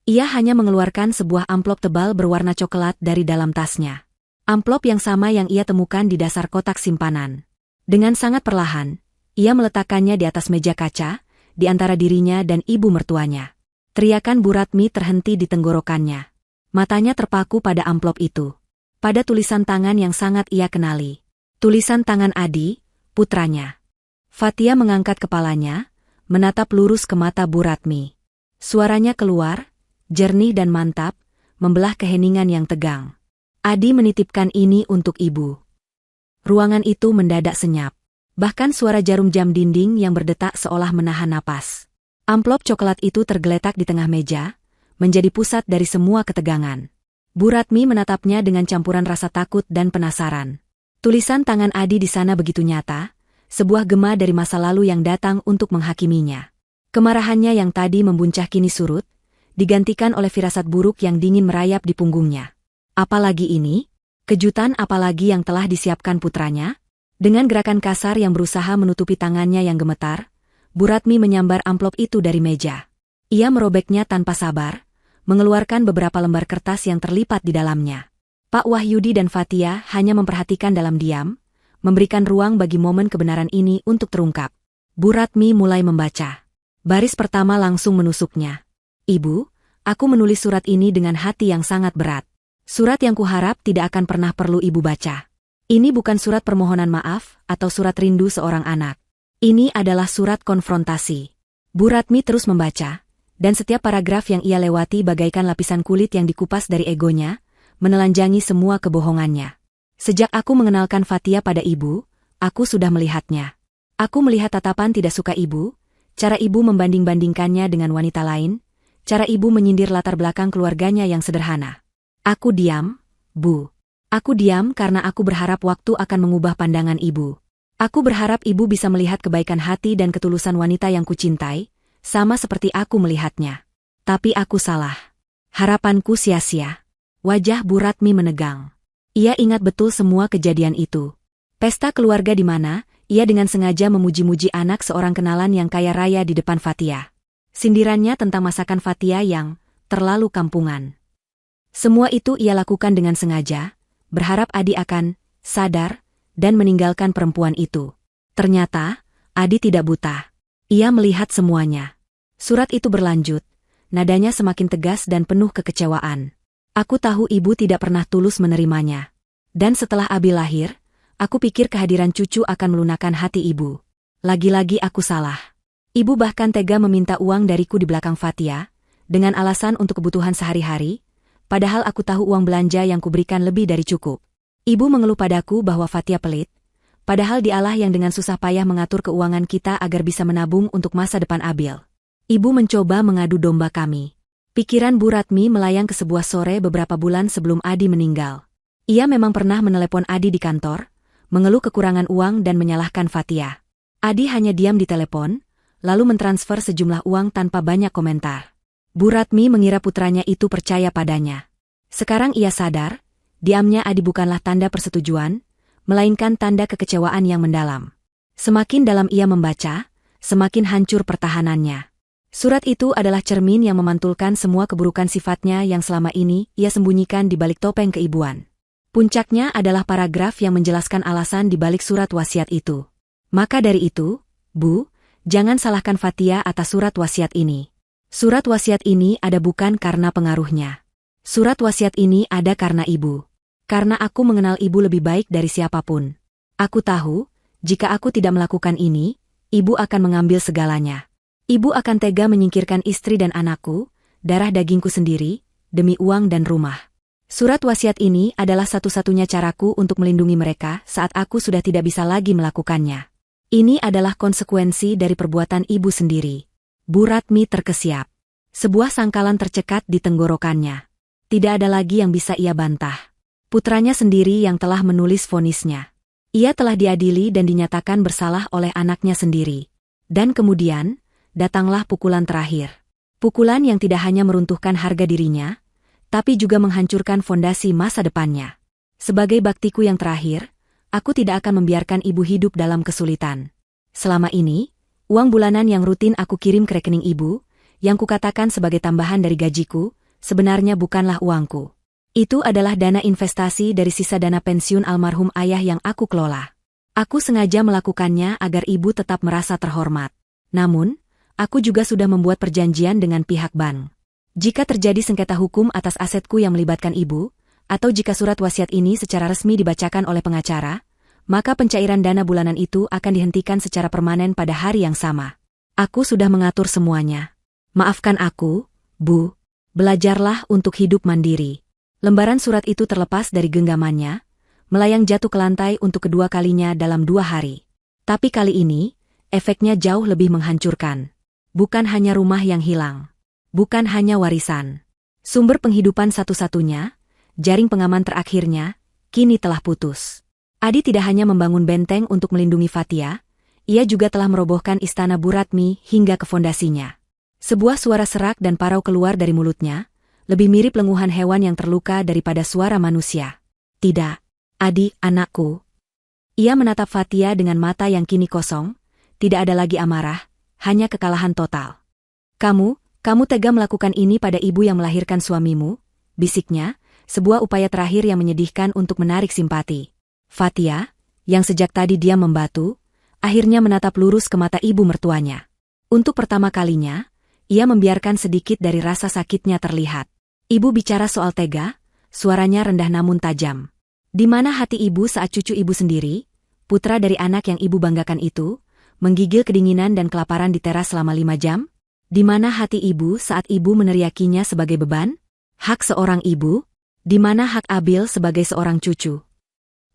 Ia hanya mengeluarkan sebuah amplop tebal berwarna coklat dari dalam tasnya. Amplop yang sama yang ia temukan di dasar kotak simpanan. Dengan sangat perlahan, ia meletakkannya di atas meja kaca, di antara dirinya dan ibu mertuanya. Teriakan Bu Ratmi terhenti di tenggorokannya. Matanya terpaku pada amplop itu. Pada tulisan tangan yang sangat ia kenali. Tulisan tangan Adi, putranya. Fatia mengangkat kepalanya, menatap lurus ke mata Bu Ratmi. Suaranya keluar, jernih dan mantap, membelah keheningan yang tegang. Adi menitipkan ini untuk ibu. Ruangan itu mendadak senyap. Bahkan suara jarum jam dinding yang berdetak seolah menahan napas. Amplop coklat itu tergeletak di tengah meja, menjadi pusat dari semua ketegangan. Bu Ratmi menatapnya dengan campuran rasa takut dan penasaran. Tulisan tangan Adi di sana begitu nyata, sebuah gema dari masa lalu yang datang untuk menghakiminya. Kemarahannya yang tadi membuncah kini surut, digantikan oleh firasat buruk yang dingin merayap di punggungnya. Apalagi ini? Kejutan apalagi yang telah disiapkan putranya? Dengan gerakan kasar yang berusaha menutupi tangannya yang gemetar, Bu Ratmi menyambar amplop itu dari meja. Ia merobeknya tanpa sabar, mengeluarkan beberapa lembar kertas yang terlipat di dalamnya. Pak Wahyudi dan Fatia hanya memperhatikan dalam diam, memberikan ruang bagi momen kebenaran ini untuk terungkap. Bu Ratmi mulai membaca. Baris pertama langsung menusuknya. Ibu, aku menulis surat ini dengan hati yang sangat berat. Surat yang kuharap tidak akan pernah perlu ibu baca. Ini bukan surat permohonan maaf atau surat rindu seorang anak. Ini adalah surat konfrontasi. Bu Ratmi terus membaca, dan setiap paragraf yang ia lewati bagaikan lapisan kulit yang dikupas dari egonya, menelanjangi semua kebohongannya. Sejak aku mengenalkan Fatia pada ibu, aku sudah melihatnya. Aku melihat tatapan tidak suka ibu, cara ibu membanding-bandingkannya dengan wanita lain, cara ibu menyindir latar belakang keluarganya yang sederhana. Aku diam, Bu. Aku diam karena aku berharap waktu akan mengubah pandangan ibu. Aku berharap ibu bisa melihat kebaikan hati dan ketulusan wanita yang kucintai, sama seperti aku melihatnya. Tapi aku salah. Harapanku sia-sia. Wajah Bu Ratmi menegang. Ia ingat betul semua kejadian itu. Pesta keluarga di mana, ia dengan sengaja memuji-muji anak seorang kenalan yang kaya raya di depan Fatia. Sindirannya tentang masakan Fatia yang terlalu kampungan. Semua itu ia lakukan dengan sengaja, berharap Adi akan sadar dan meninggalkan perempuan itu. Ternyata, Adi tidak buta. Ia melihat semuanya. Surat itu berlanjut, nadanya semakin tegas dan penuh kekecewaan. Aku tahu ibu tidak pernah tulus menerimanya. Dan setelah Abi lahir, aku pikir kehadiran cucu akan melunakkan hati ibu. Lagi-lagi aku salah. Ibu bahkan tega meminta uang dariku di belakang Fatia, dengan alasan untuk kebutuhan sehari-hari, padahal aku tahu uang belanja yang kuberikan lebih dari cukup. Ibu mengeluh padaku bahwa Fatia pelit, padahal dialah yang dengan susah payah mengatur keuangan kita agar bisa menabung untuk masa depan Abil. Ibu mencoba mengadu domba kami. Pikiran Bu Ratmi melayang ke sebuah sore beberapa bulan sebelum Adi meninggal. Ia memang pernah menelepon Adi di kantor, mengeluh kekurangan uang dan menyalahkan Fatia. Adi hanya diam di telepon, lalu mentransfer sejumlah uang tanpa banyak komentar. Bu Ratmi mengira putranya itu percaya padanya. Sekarang ia sadar, diamnya Adi bukanlah tanda persetujuan, melainkan tanda kekecewaan yang mendalam. Semakin dalam ia membaca, semakin hancur pertahanannya. Surat itu adalah cermin yang memantulkan semua keburukan sifatnya yang selama ini ia sembunyikan di balik topeng keibuan. Puncaknya adalah paragraf yang menjelaskan alasan di balik surat wasiat itu. Maka dari itu, Bu, jangan salahkan Fatia atas surat wasiat ini. Surat wasiat ini ada bukan karena pengaruhnya. Surat wasiat ini ada karena ibu. Karena aku mengenal ibu lebih baik dari siapapun. Aku tahu, jika aku tidak melakukan ini, ibu akan mengambil segalanya. Ibu akan tega menyingkirkan istri dan anakku, darah dagingku sendiri, demi uang dan rumah. Surat wasiat ini adalah satu-satunya caraku untuk melindungi mereka saat aku sudah tidak bisa lagi melakukannya. Ini adalah konsekuensi dari perbuatan ibu sendiri. Bu Ratmi terkesiap. Sebuah sangkalan tercekat di tenggorokannya. Tidak ada lagi yang bisa ia bantah. Putranya sendiri yang telah menulis vonisnya. Ia telah diadili dan dinyatakan bersalah oleh anaknya sendiri. Dan kemudian, datanglah pukulan terakhir. Pukulan yang tidak hanya meruntuhkan harga dirinya, tapi juga menghancurkan fondasi masa depannya. Sebagai baktiku yang terakhir, aku tidak akan membiarkan ibu hidup dalam kesulitan. Selama ini, uang bulanan yang rutin aku kirim ke rekening ibu, yang kukatakan sebagai tambahan dari gajiku, sebenarnya bukanlah uangku. Itu adalah dana investasi dari sisa dana pensiun almarhum ayah yang aku kelola. Aku sengaja melakukannya agar ibu tetap merasa terhormat. Namun, aku juga sudah membuat perjanjian dengan pihak bank. Jika terjadi sengketa hukum atas asetku yang melibatkan ibu, atau jika surat wasiat ini secara resmi dibacakan oleh pengacara, maka pencairan dana bulanan itu akan dihentikan secara permanen pada hari yang sama. Aku sudah mengatur semuanya. Maafkan aku, Bu. Belajarlah untuk hidup mandiri. Lembaran surat itu terlepas dari genggamannya, melayang jatuh ke lantai untuk kedua kalinya dalam 2 hari. Tapi kali ini, efeknya jauh lebih menghancurkan. Bukan hanya rumah yang hilang. Bukan hanya warisan. Sumber penghidupan satu-satunya, jaring pengaman terakhirnya, kini telah putus. Adi tidak hanya membangun benteng untuk melindungi Fatia, ia juga telah merobohkan istana Bu Ratmi hingga ke fondasinya. Sebuah suara serak dan parau keluar dari mulutnya, lebih mirip lenguhan hewan yang terluka daripada suara manusia. Tidak, Adi, anakku. Ia menatap Fatia dengan mata yang kini kosong, tidak ada lagi amarah, hanya kekalahan total. Kamu tega melakukan ini pada ibu yang melahirkan suamimu, bisiknya, sebuah upaya terakhir yang menyedihkan untuk menarik simpati. Fatia, yang sejak tadi diam membatu, akhirnya menatap lurus ke mata ibu mertuanya. Untuk pertama kalinya, ia membiarkan sedikit dari rasa sakitnya terlihat. Ibu bicara soal tega, suaranya rendah namun tajam. Di mana hati ibu saat cucu ibu sendiri, putra dari anak yang ibu banggakan itu, menggigil kedinginan dan kelaparan di teras selama 5 jam? Di mana hati ibu saat ibu meneriakinya sebagai beban? Hak seorang ibu? Di mana hak Abil sebagai seorang cucu?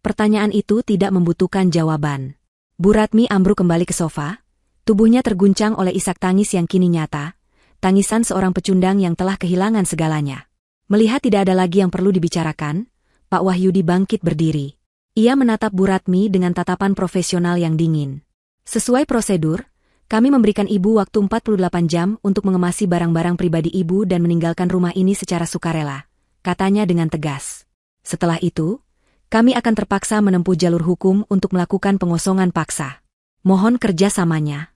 Pertanyaan itu tidak membutuhkan jawaban. Bu Ratmi ambruk kembali ke sofa, tubuhnya terguncang oleh isak tangis yang kini nyata, tangisan seorang pecundang yang telah kehilangan segalanya. Melihat tidak ada lagi yang perlu dibicarakan, Pak Wahyudi bangkit berdiri. Ia menatap Bu Ratmi dengan tatapan profesional yang dingin. Sesuai prosedur, kami memberikan ibu waktu 48 jam untuk mengemasi barang-barang pribadi ibu dan meninggalkan rumah ini secara sukarela, katanya dengan tegas. Setelah itu, kami akan terpaksa menempuh jalur hukum untuk melakukan pengosongan paksa. Mohon kerjasamanya.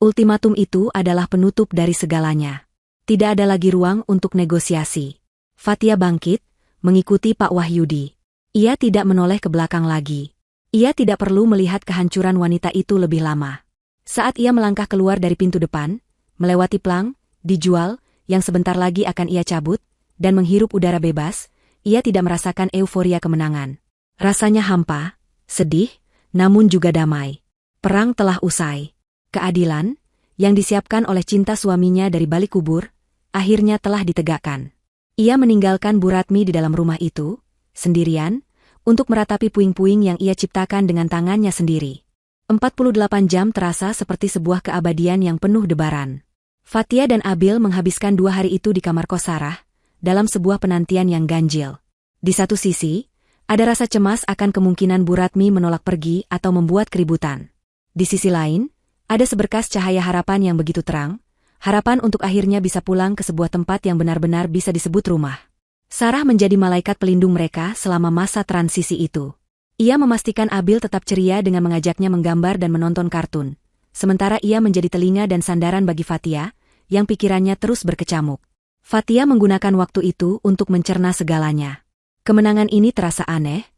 Ultimatum itu adalah penutup dari segalanya. Tidak ada lagi ruang untuk negosiasi. Fatia bangkit, mengikuti Pak Wahyudi. Ia tidak menoleh ke belakang lagi. Ia tidak perlu melihat kehancuran wanita itu lebih lama. Saat ia melangkah keluar dari pintu depan, melewati plang, dijual, yang sebentar lagi akan ia cabut, dan menghirup udara bebas, ia tidak merasakan euforia kemenangan. Rasanya hampa, sedih, namun juga damai. Perang telah usai. Keadilan, yang disiapkan oleh cinta suaminya dari balik kubur, akhirnya telah ditegakkan. Ia meninggalkan Bu Ratmi di dalam rumah itu, sendirian, untuk meratapi puing-puing yang ia ciptakan dengan tangannya sendiri. 48 jam terasa seperti sebuah keabadian yang penuh debaran. Fatia dan Abil menghabiskan 2 hari itu di kamar kos Sarah, dalam sebuah penantian yang ganjil. Di satu sisi, ada rasa cemas akan kemungkinan Bu Ratmi menolak pergi atau membuat keributan. Di sisi lain, ada seberkas cahaya harapan yang begitu terang, harapan untuk akhirnya bisa pulang ke sebuah tempat yang benar-benar bisa disebut rumah. Sarah menjadi malaikat pelindung mereka selama masa transisi itu. Ia memastikan Abil tetap ceria dengan mengajaknya menggambar dan menonton kartun, sementara ia menjadi telinga dan sandaran bagi Fatia, yang pikirannya terus berkecamuk. Fatia menggunakan waktu itu untuk mencerna segalanya. Kemenangan ini terasa aneh,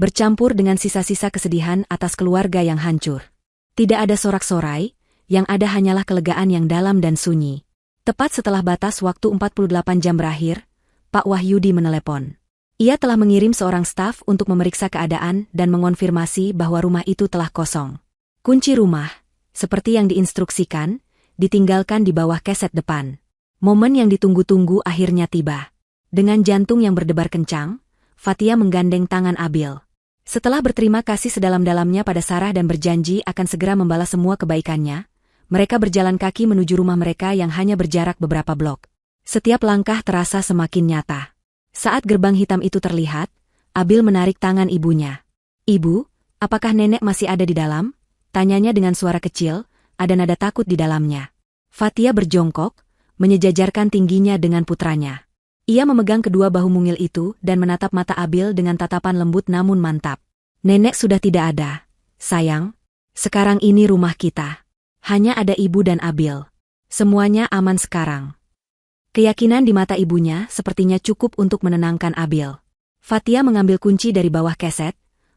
bercampur dengan sisa-sisa kesedihan atas keluarga yang hancur. Tidak ada sorak-sorai, yang ada hanyalah kelegaan yang dalam dan sunyi. Tepat setelah batas waktu 48 jam berakhir, Pak Wahyudi menelepon. Ia telah mengirim seorang staf untuk memeriksa keadaan dan mengonfirmasi bahwa rumah itu telah kosong. Kunci rumah, seperti yang diinstruksikan, ditinggalkan di bawah keset depan. Momen yang ditunggu-tunggu akhirnya tiba. Dengan jantung yang berdebar kencang, Fatia menggandeng tangan Abil. Setelah berterima kasih sedalam-dalamnya pada Sarah dan berjanji akan segera membalas semua kebaikannya, mereka berjalan kaki menuju rumah mereka yang hanya berjarak beberapa blok. Setiap langkah terasa semakin nyata. Saat gerbang hitam itu terlihat, Abil menarik tangan ibunya. "Ibu, apakah nenek masih ada di dalam?" Tanyanya dengan suara kecil, ada nada takut di dalamnya. Fatia berjongkok, menyejajarkan tingginya dengan putranya. Ia memegang kedua bahu mungil itu dan menatap mata Abil dengan tatapan lembut namun mantap. "Nenek sudah tidak ada, sayang. Sekarang ini rumah kita. Hanya ada ibu dan Abil. Semuanya aman sekarang." Keyakinan di mata ibunya sepertinya cukup untuk menenangkan Abil. Fatia mengambil kunci dari bawah keset,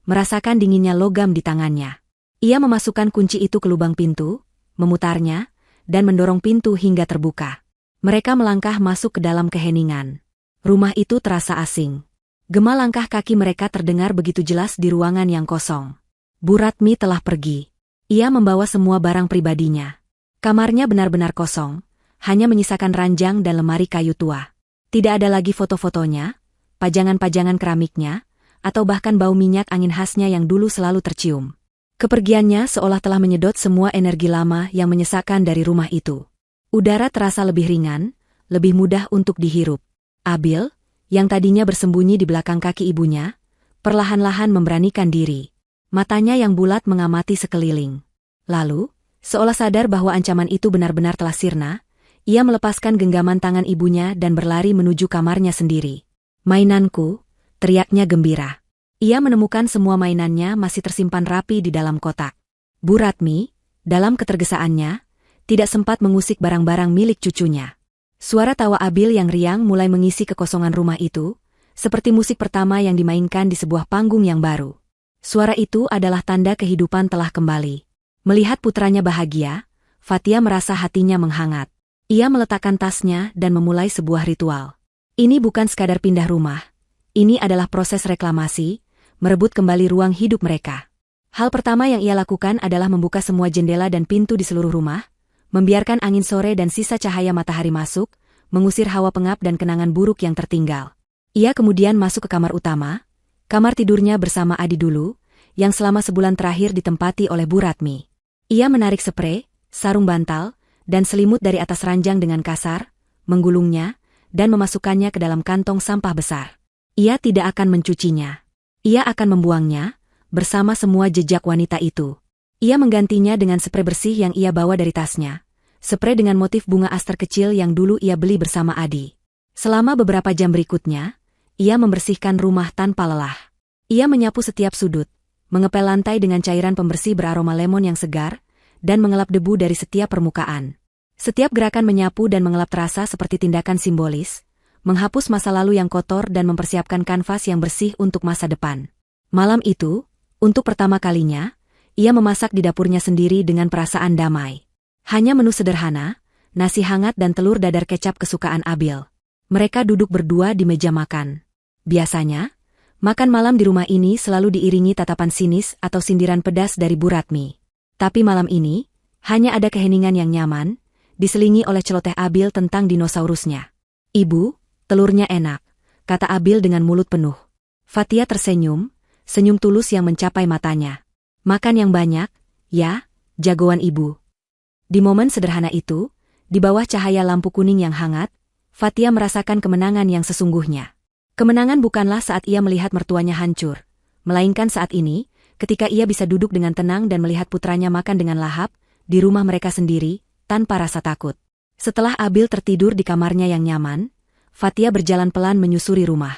merasakan dinginnya logam di tangannya. Ia memasukkan kunci itu ke lubang pintu, memutarnya, dan mendorong pintu hingga terbuka. Mereka melangkah masuk ke dalam keheningan. Rumah itu terasa asing. Gema langkah kaki mereka terdengar begitu jelas di ruangan yang kosong. Bu Ratmi telah pergi. Ia membawa semua barang pribadinya. Kamarnya benar-benar kosong, hanya menyisakan ranjang dan lemari kayu tua. Tidak ada lagi foto-fotonya, pajangan-pajangan keramiknya, atau bahkan bau minyak angin khasnya yang dulu selalu tercium. Kepergiannya seolah telah menyedot semua energi lama yang menyesakkan dari rumah itu. Udara terasa lebih ringan, lebih mudah untuk dihirup. Abil, yang tadinya bersembunyi di belakang kaki ibunya, perlahan-lahan memberanikan diri. Matanya yang bulat mengamati sekeliling. Lalu, seolah sadar bahwa ancaman itu benar-benar telah sirna, ia melepaskan genggaman tangan ibunya dan berlari menuju kamarnya sendiri. "Mainanku," teriaknya gembira. Ia menemukan semua mainannya masih tersimpan rapi di dalam kotak. Bu Ratmi, dalam ketergesaannya, tidak sempat mengusik barang-barang milik cucunya. Suara tawa Abil yang riang mulai mengisi kekosongan rumah itu, seperti musik pertama yang dimainkan di sebuah panggung yang baru. Suara itu adalah tanda kehidupan telah kembali. Melihat putranya bahagia, Fatia merasa hatinya menghangat. Ia meletakkan tasnya dan memulai sebuah ritual. Ini bukan sekadar pindah rumah. Ini adalah proses reklamasi, merebut kembali ruang hidup mereka. Hal pertama yang ia lakukan adalah membuka semua jendela dan pintu di seluruh rumah, membiarkan angin sore dan sisa cahaya matahari masuk, mengusir hawa pengap dan kenangan buruk yang tertinggal. Ia kemudian masuk ke kamar utama, kamar tidurnya bersama Adi dulu, yang selama sebulan terakhir ditempati oleh Bu Ratmi. Ia menarik sprei, sarung bantal, dan selimut dari atas ranjang dengan kasar, menggulungnya, dan memasukkannya ke dalam kantong sampah besar. Ia tidak akan mencucinya. Ia akan membuangnya, bersama semua jejak wanita itu. Ia menggantinya dengan sprei bersih yang ia bawa dari tasnya, sprei dengan motif bunga aster kecil yang dulu ia beli bersama Adi. Selama beberapa jam berikutnya, ia membersihkan rumah tanpa lelah. Ia menyapu setiap sudut, mengepel lantai dengan cairan pembersih beraroma lemon yang segar, dan mengelap debu dari setiap permukaan. Setiap gerakan menyapu dan mengelap terasa seperti tindakan simbolis, menghapus masa lalu yang kotor dan mempersiapkan kanvas yang bersih untuk masa depan. Malam itu, untuk pertama kalinya, ia memasak di dapurnya sendiri dengan perasaan damai. Hanya menu sederhana, nasi hangat dan telur dadar kecap kesukaan Abil. Mereka duduk berdua di meja makan. Biasanya, makan malam di rumah ini selalu diiringi tatapan sinis atau sindiran pedas dari Bu Ratmi. Tapi malam ini, hanya ada keheningan yang nyaman, diselingi oleh celoteh Abil tentang dinosaurusnya. "Ibu, telurnya enak," kata Abil dengan mulut penuh. Fatia tersenyum, senyum tulus yang mencapai matanya. "Makan yang banyak, ya, jagoan ibu." Di momen sederhana itu, di bawah cahaya lampu kuning yang hangat, Fatia merasakan kemenangan yang sesungguhnya. Kemenangan bukanlah saat ia melihat mertuanya hancur, melainkan saat ini, ketika ia bisa duduk dengan tenang dan melihat putranya makan dengan lahap, di rumah mereka sendiri, tanpa rasa takut. Setelah Abil tertidur di kamarnya yang nyaman, Fatia berjalan pelan menyusuri rumah.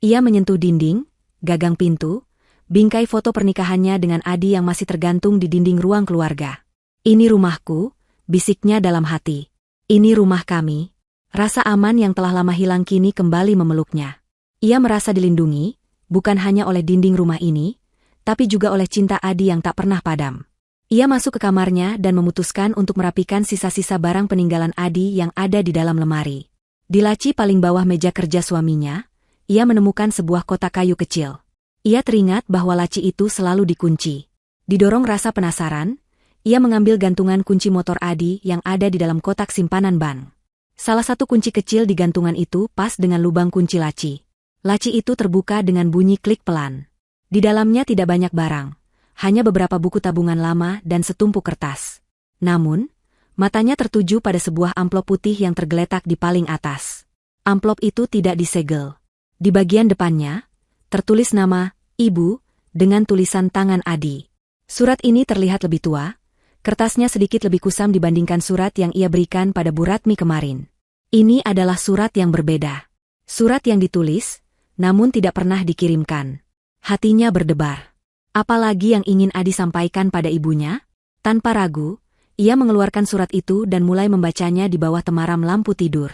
Ia menyentuh dinding, gagang pintu, bingkai foto pernikahannya dengan Adi yang masih tergantung di dinding ruang keluarga. "Ini rumahku," bisiknya dalam hati. "Ini rumah kami." Rasa aman yang telah lama hilang kini kembali memeluknya. Ia merasa dilindungi, bukan hanya oleh dinding rumah ini, tapi juga oleh cinta Adi yang tak pernah padam. Ia masuk ke kamarnya dan memutuskan untuk merapikan sisa-sisa barang peninggalan Adi yang ada di dalam lemari. Di laci paling bawah meja kerja suaminya, ia menemukan sebuah kotak kayu kecil. Ia teringat bahwa laci itu selalu dikunci. Didorong rasa penasaran, ia mengambil gantungan kunci motor Adi yang ada di dalam kotak simpanan ban. Salah satu kunci kecil di gantungan itu pas dengan lubang kunci laci. Laci itu terbuka dengan bunyi klik pelan. Di dalamnya tidak banyak barang, hanya beberapa buku tabungan lama dan setumpuk kertas. Namun, matanya tertuju pada sebuah amplop putih yang tergeletak di paling atas. Amplop itu tidak disegel. Di bagian depannya, tertulis nama "Ibu" dengan tulisan tangan Adi. Surat ini terlihat lebih tua. Kertasnya sedikit lebih kusam dibandingkan surat yang ia berikan pada Bu Ratmi kemarin. Ini adalah surat yang berbeda. Surat yang ditulis, namun tidak pernah dikirimkan. Hatinya berdebar. Apalagi yang ingin Adi sampaikan pada ibunya? Tanpa ragu, ia mengeluarkan surat itu dan mulai membacanya di bawah temaram lampu tidur.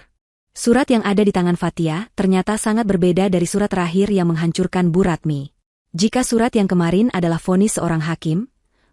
Surat yang ada di tangan Fatia ternyata sangat berbeda dari surat terakhir yang menghancurkan Bu Ratmi. Jika surat yang kemarin adalah vonis seorang hakim,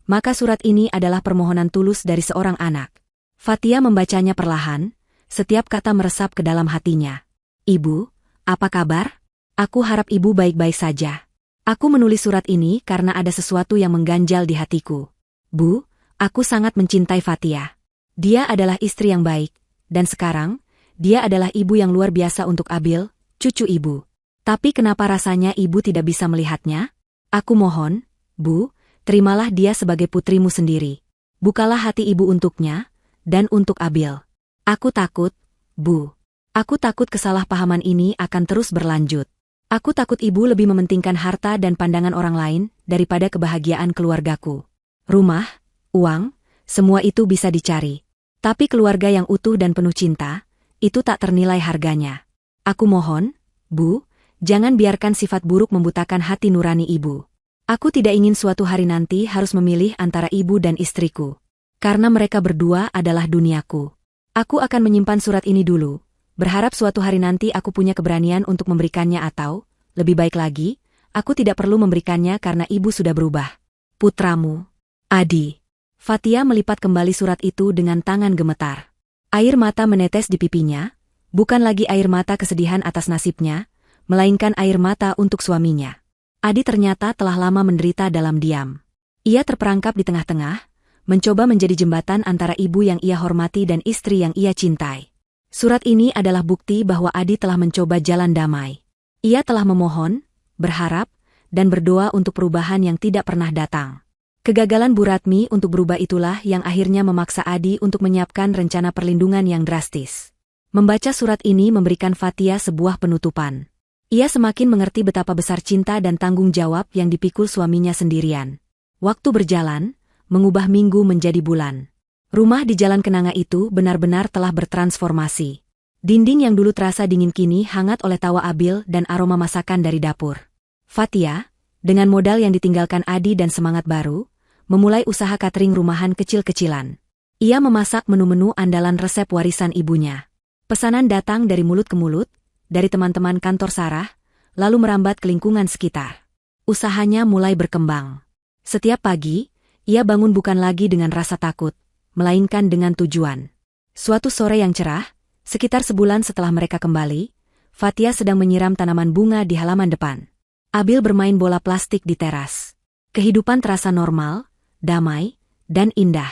maka surat ini adalah permohonan tulus dari seorang anak. Fatia membacanya perlahan, setiap kata meresap ke dalam hatinya. "Ibu, apa kabar? Aku harap ibu baik-baik saja. Aku menulis surat ini karena ada sesuatu yang mengganjal di hatiku. Bu, aku sangat mencintai Fatia. Dia adalah istri yang baik, dan sekarang, dia adalah ibu yang luar biasa untuk Abil, cucu ibu. Tapi kenapa rasanya ibu tidak bisa melihatnya? Aku mohon, Bu, terimalah dia sebagai putrimu sendiri. Bukalah hati ibu untuknya, dan untuk Abil. Aku takut, Bu. Aku takut kesalahpahaman ini akan terus berlanjut. Aku takut ibu lebih mementingkan harta dan pandangan orang lain daripada kebahagiaan keluargaku. Rumah, uang, semua itu bisa dicari. Tapi keluarga yang utuh dan penuh cinta, itu tak ternilai harganya. Aku mohon, Bu, jangan biarkan sifat buruk membutakan hati nurani ibu. Aku tidak ingin suatu hari nanti harus memilih antara ibu dan istriku. Karena mereka berdua adalah duniaku. Aku akan menyimpan surat ini dulu, berharap suatu hari nanti aku punya keberanian untuk memberikannya atau, lebih baik lagi, aku tidak perlu memberikannya karena ibu sudah berubah. Putramu, Adi. Fatia melipat kembali surat itu dengan tangan gemetar. Air mata menetes di pipinya, bukan lagi air mata kesedihan atas nasibnya, melainkan air mata untuk suaminya. Adi ternyata telah lama menderita dalam diam. Ia terperangkap di tengah-tengah, mencoba menjadi jembatan antara ibu yang ia hormati dan istri yang ia cintai. Surat ini adalah bukti bahwa Adi telah mencoba jalan damai. Ia telah memohon, berharap, dan berdoa untuk perubahan yang tidak pernah datang. Kegagalan Bu Ratmi untuk berubah itulah yang akhirnya memaksa Adi untuk menyiapkan rencana perlindungan yang drastis. Membaca surat ini memberikan Fatia sebuah penutupan. Ia semakin mengerti betapa besar cinta dan tanggung jawab yang dipikul suaminya sendirian. Waktu berjalan, mengubah minggu menjadi bulan. Rumah di Jalan Kenanga itu benar-benar telah bertransformasi. Dinding yang dulu terasa dingin kini hangat oleh tawa Abil dan aroma masakan dari dapur. Fatia, dengan modal yang ditinggalkan Adi dan semangat baru, memulai usaha catering rumahan kecil-kecilan. Ia memasak menu-menu andalan resep warisan ibunya. Pesanan datang dari mulut ke mulut, dari teman-teman kantor Sarah, lalu merambat ke lingkungan sekitar. Usahanya mulai berkembang. Setiap pagi, ia bangun bukan lagi dengan rasa takut, melainkan dengan tujuan. Suatu sore yang cerah, sekitar sebulan setelah mereka kembali, Fatia sedang menyiram tanaman bunga di halaman depan. Abil bermain bola plastik di teras. Kehidupan terasa normal, damai, dan indah.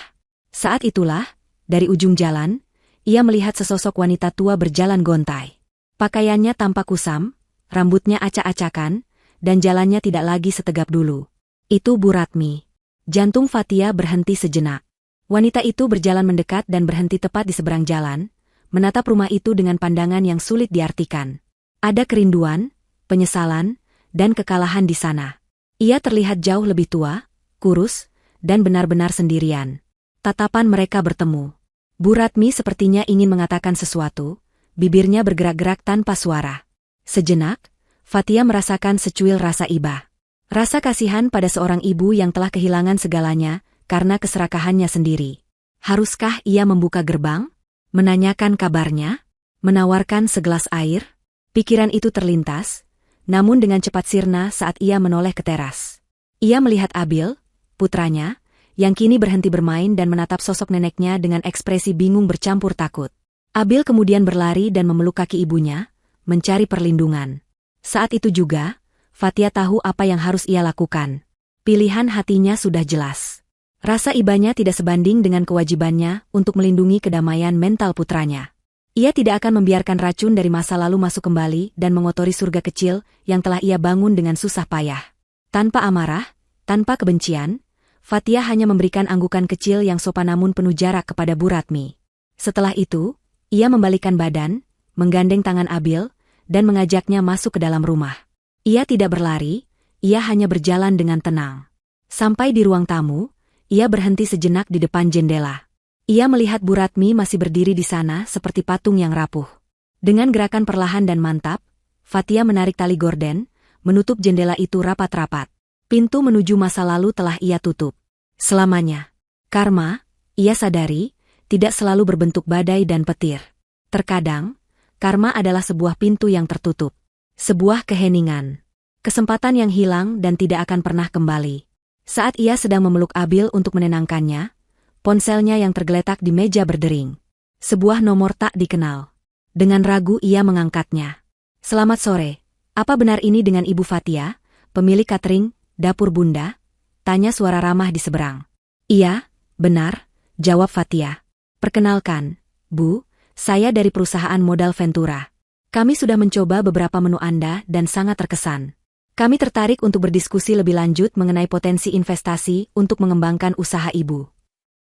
Saat itulah, dari ujung jalan, ia melihat sesosok wanita tua berjalan gontai. Pakaiannya tampak kusam, rambutnya acak-acakan, dan jalannya tidak lagi setegap dulu. Itu Bu Ratmi. Jantung Fatia berhenti sejenak. Wanita itu berjalan mendekat dan berhenti tepat di seberang jalan, menatap rumah itu dengan pandangan yang sulit diartikan. Ada kerinduan, penyesalan, dan kekalahan di sana. Ia terlihat jauh lebih tua, kurus, dan benar-benar sendirian. Tatapan mereka bertemu. Bu Ratmi sepertinya ingin mengatakan sesuatu, bibirnya bergerak-gerak tanpa suara. Sejenak, Fatia merasakan secuil rasa iba. Rasa kasihan pada seorang ibu yang telah kehilangan segalanya karena keserakahannya sendiri. Haruskah ia membuka gerbang? Menanyakan kabarnya? Menawarkan segelas air? Pikiran itu terlintas, namun dengan cepat sirna saat ia menoleh ke teras. Ia melihat Abil, putranya, yang kini berhenti bermain dan menatap sosok neneknya dengan ekspresi bingung bercampur takut. Abil kemudian berlari dan memeluk kaki ibunya, mencari perlindungan. Saat itu juga, Fatia tahu apa yang harus ia lakukan. Pilihan hatinya sudah jelas. Rasa ibanya tidak sebanding dengan kewajibannya untuk melindungi kedamaian mental putranya. Ia tidak akan membiarkan racun dari masa lalu masuk kembali dan mengotori surga kecil yang telah ia bangun dengan susah payah. Tanpa amarah, tanpa kebencian, Fatia hanya memberikan anggukan kecil yang sopan namun penuh jarak kepada Bu Ratmi. Setelah itu, ia membalikkan badan, menggandeng tangan Abil, dan mengajaknya masuk ke dalam rumah. Ia tidak berlari, ia hanya berjalan dengan tenang. Sampai di ruang tamu, ia berhenti sejenak di depan jendela. Ia melihat Bu Ratmi masih berdiri di sana seperti patung yang rapuh. Dengan gerakan perlahan dan mantap, Fatia menarik tali gorden, menutup jendela itu rapat-rapat. Pintu menuju masa lalu telah ia tutup. Selamanya. Karma, ia sadari, tidak selalu berbentuk badai dan petir. Terkadang, karma adalah sebuah pintu yang tertutup. Sebuah keheningan. Kesempatan yang hilang dan tidak akan pernah kembali. Saat ia sedang memeluk Abil untuk menenangkannya, ponselnya yang tergeletak di meja berdering. Sebuah nomor tak dikenal. Dengan ragu ia mengangkatnya. Selamat sore, apa benar ini dengan Ibu Fatia, pemilik catering, dapur Bunda? Tanya suara ramah di seberang. Iya, benar, jawab Fatia. Perkenalkan, Bu, saya dari perusahaan modal Ventura. Kami sudah mencoba beberapa menu Anda dan sangat terkesan. Kami tertarik untuk berdiskusi lebih lanjut mengenai potensi investasi untuk mengembangkan usaha Ibu.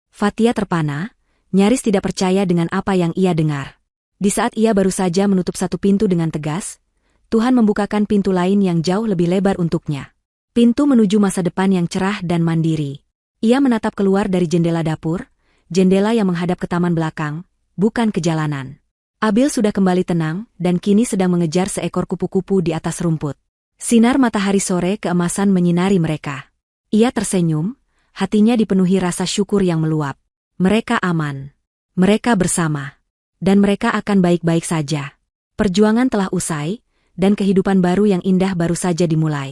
Fatia terpana, nyaris tidak percaya dengan apa yang ia dengar. Di saat ia baru saja menutup satu pintu dengan tegas, Tuhan membukakan pintu lain yang jauh lebih lebar untuknya. Pintu menuju masa depan yang cerah dan mandiri. Ia menatap keluar dari jendela dapur, jendela yang menghadap ke taman belakang, bukan ke jalanan. Abil sudah kembali tenang dan kini sedang mengejar seekor kupu-kupu di atas rumput. Sinar matahari sore keemasan menyinari mereka. Ia tersenyum, hatinya dipenuhi rasa syukur yang meluap. Mereka aman. Mereka bersama. Dan mereka akan baik-baik saja. Perjuangan telah usai, dan kehidupan baru yang indah baru saja dimulai.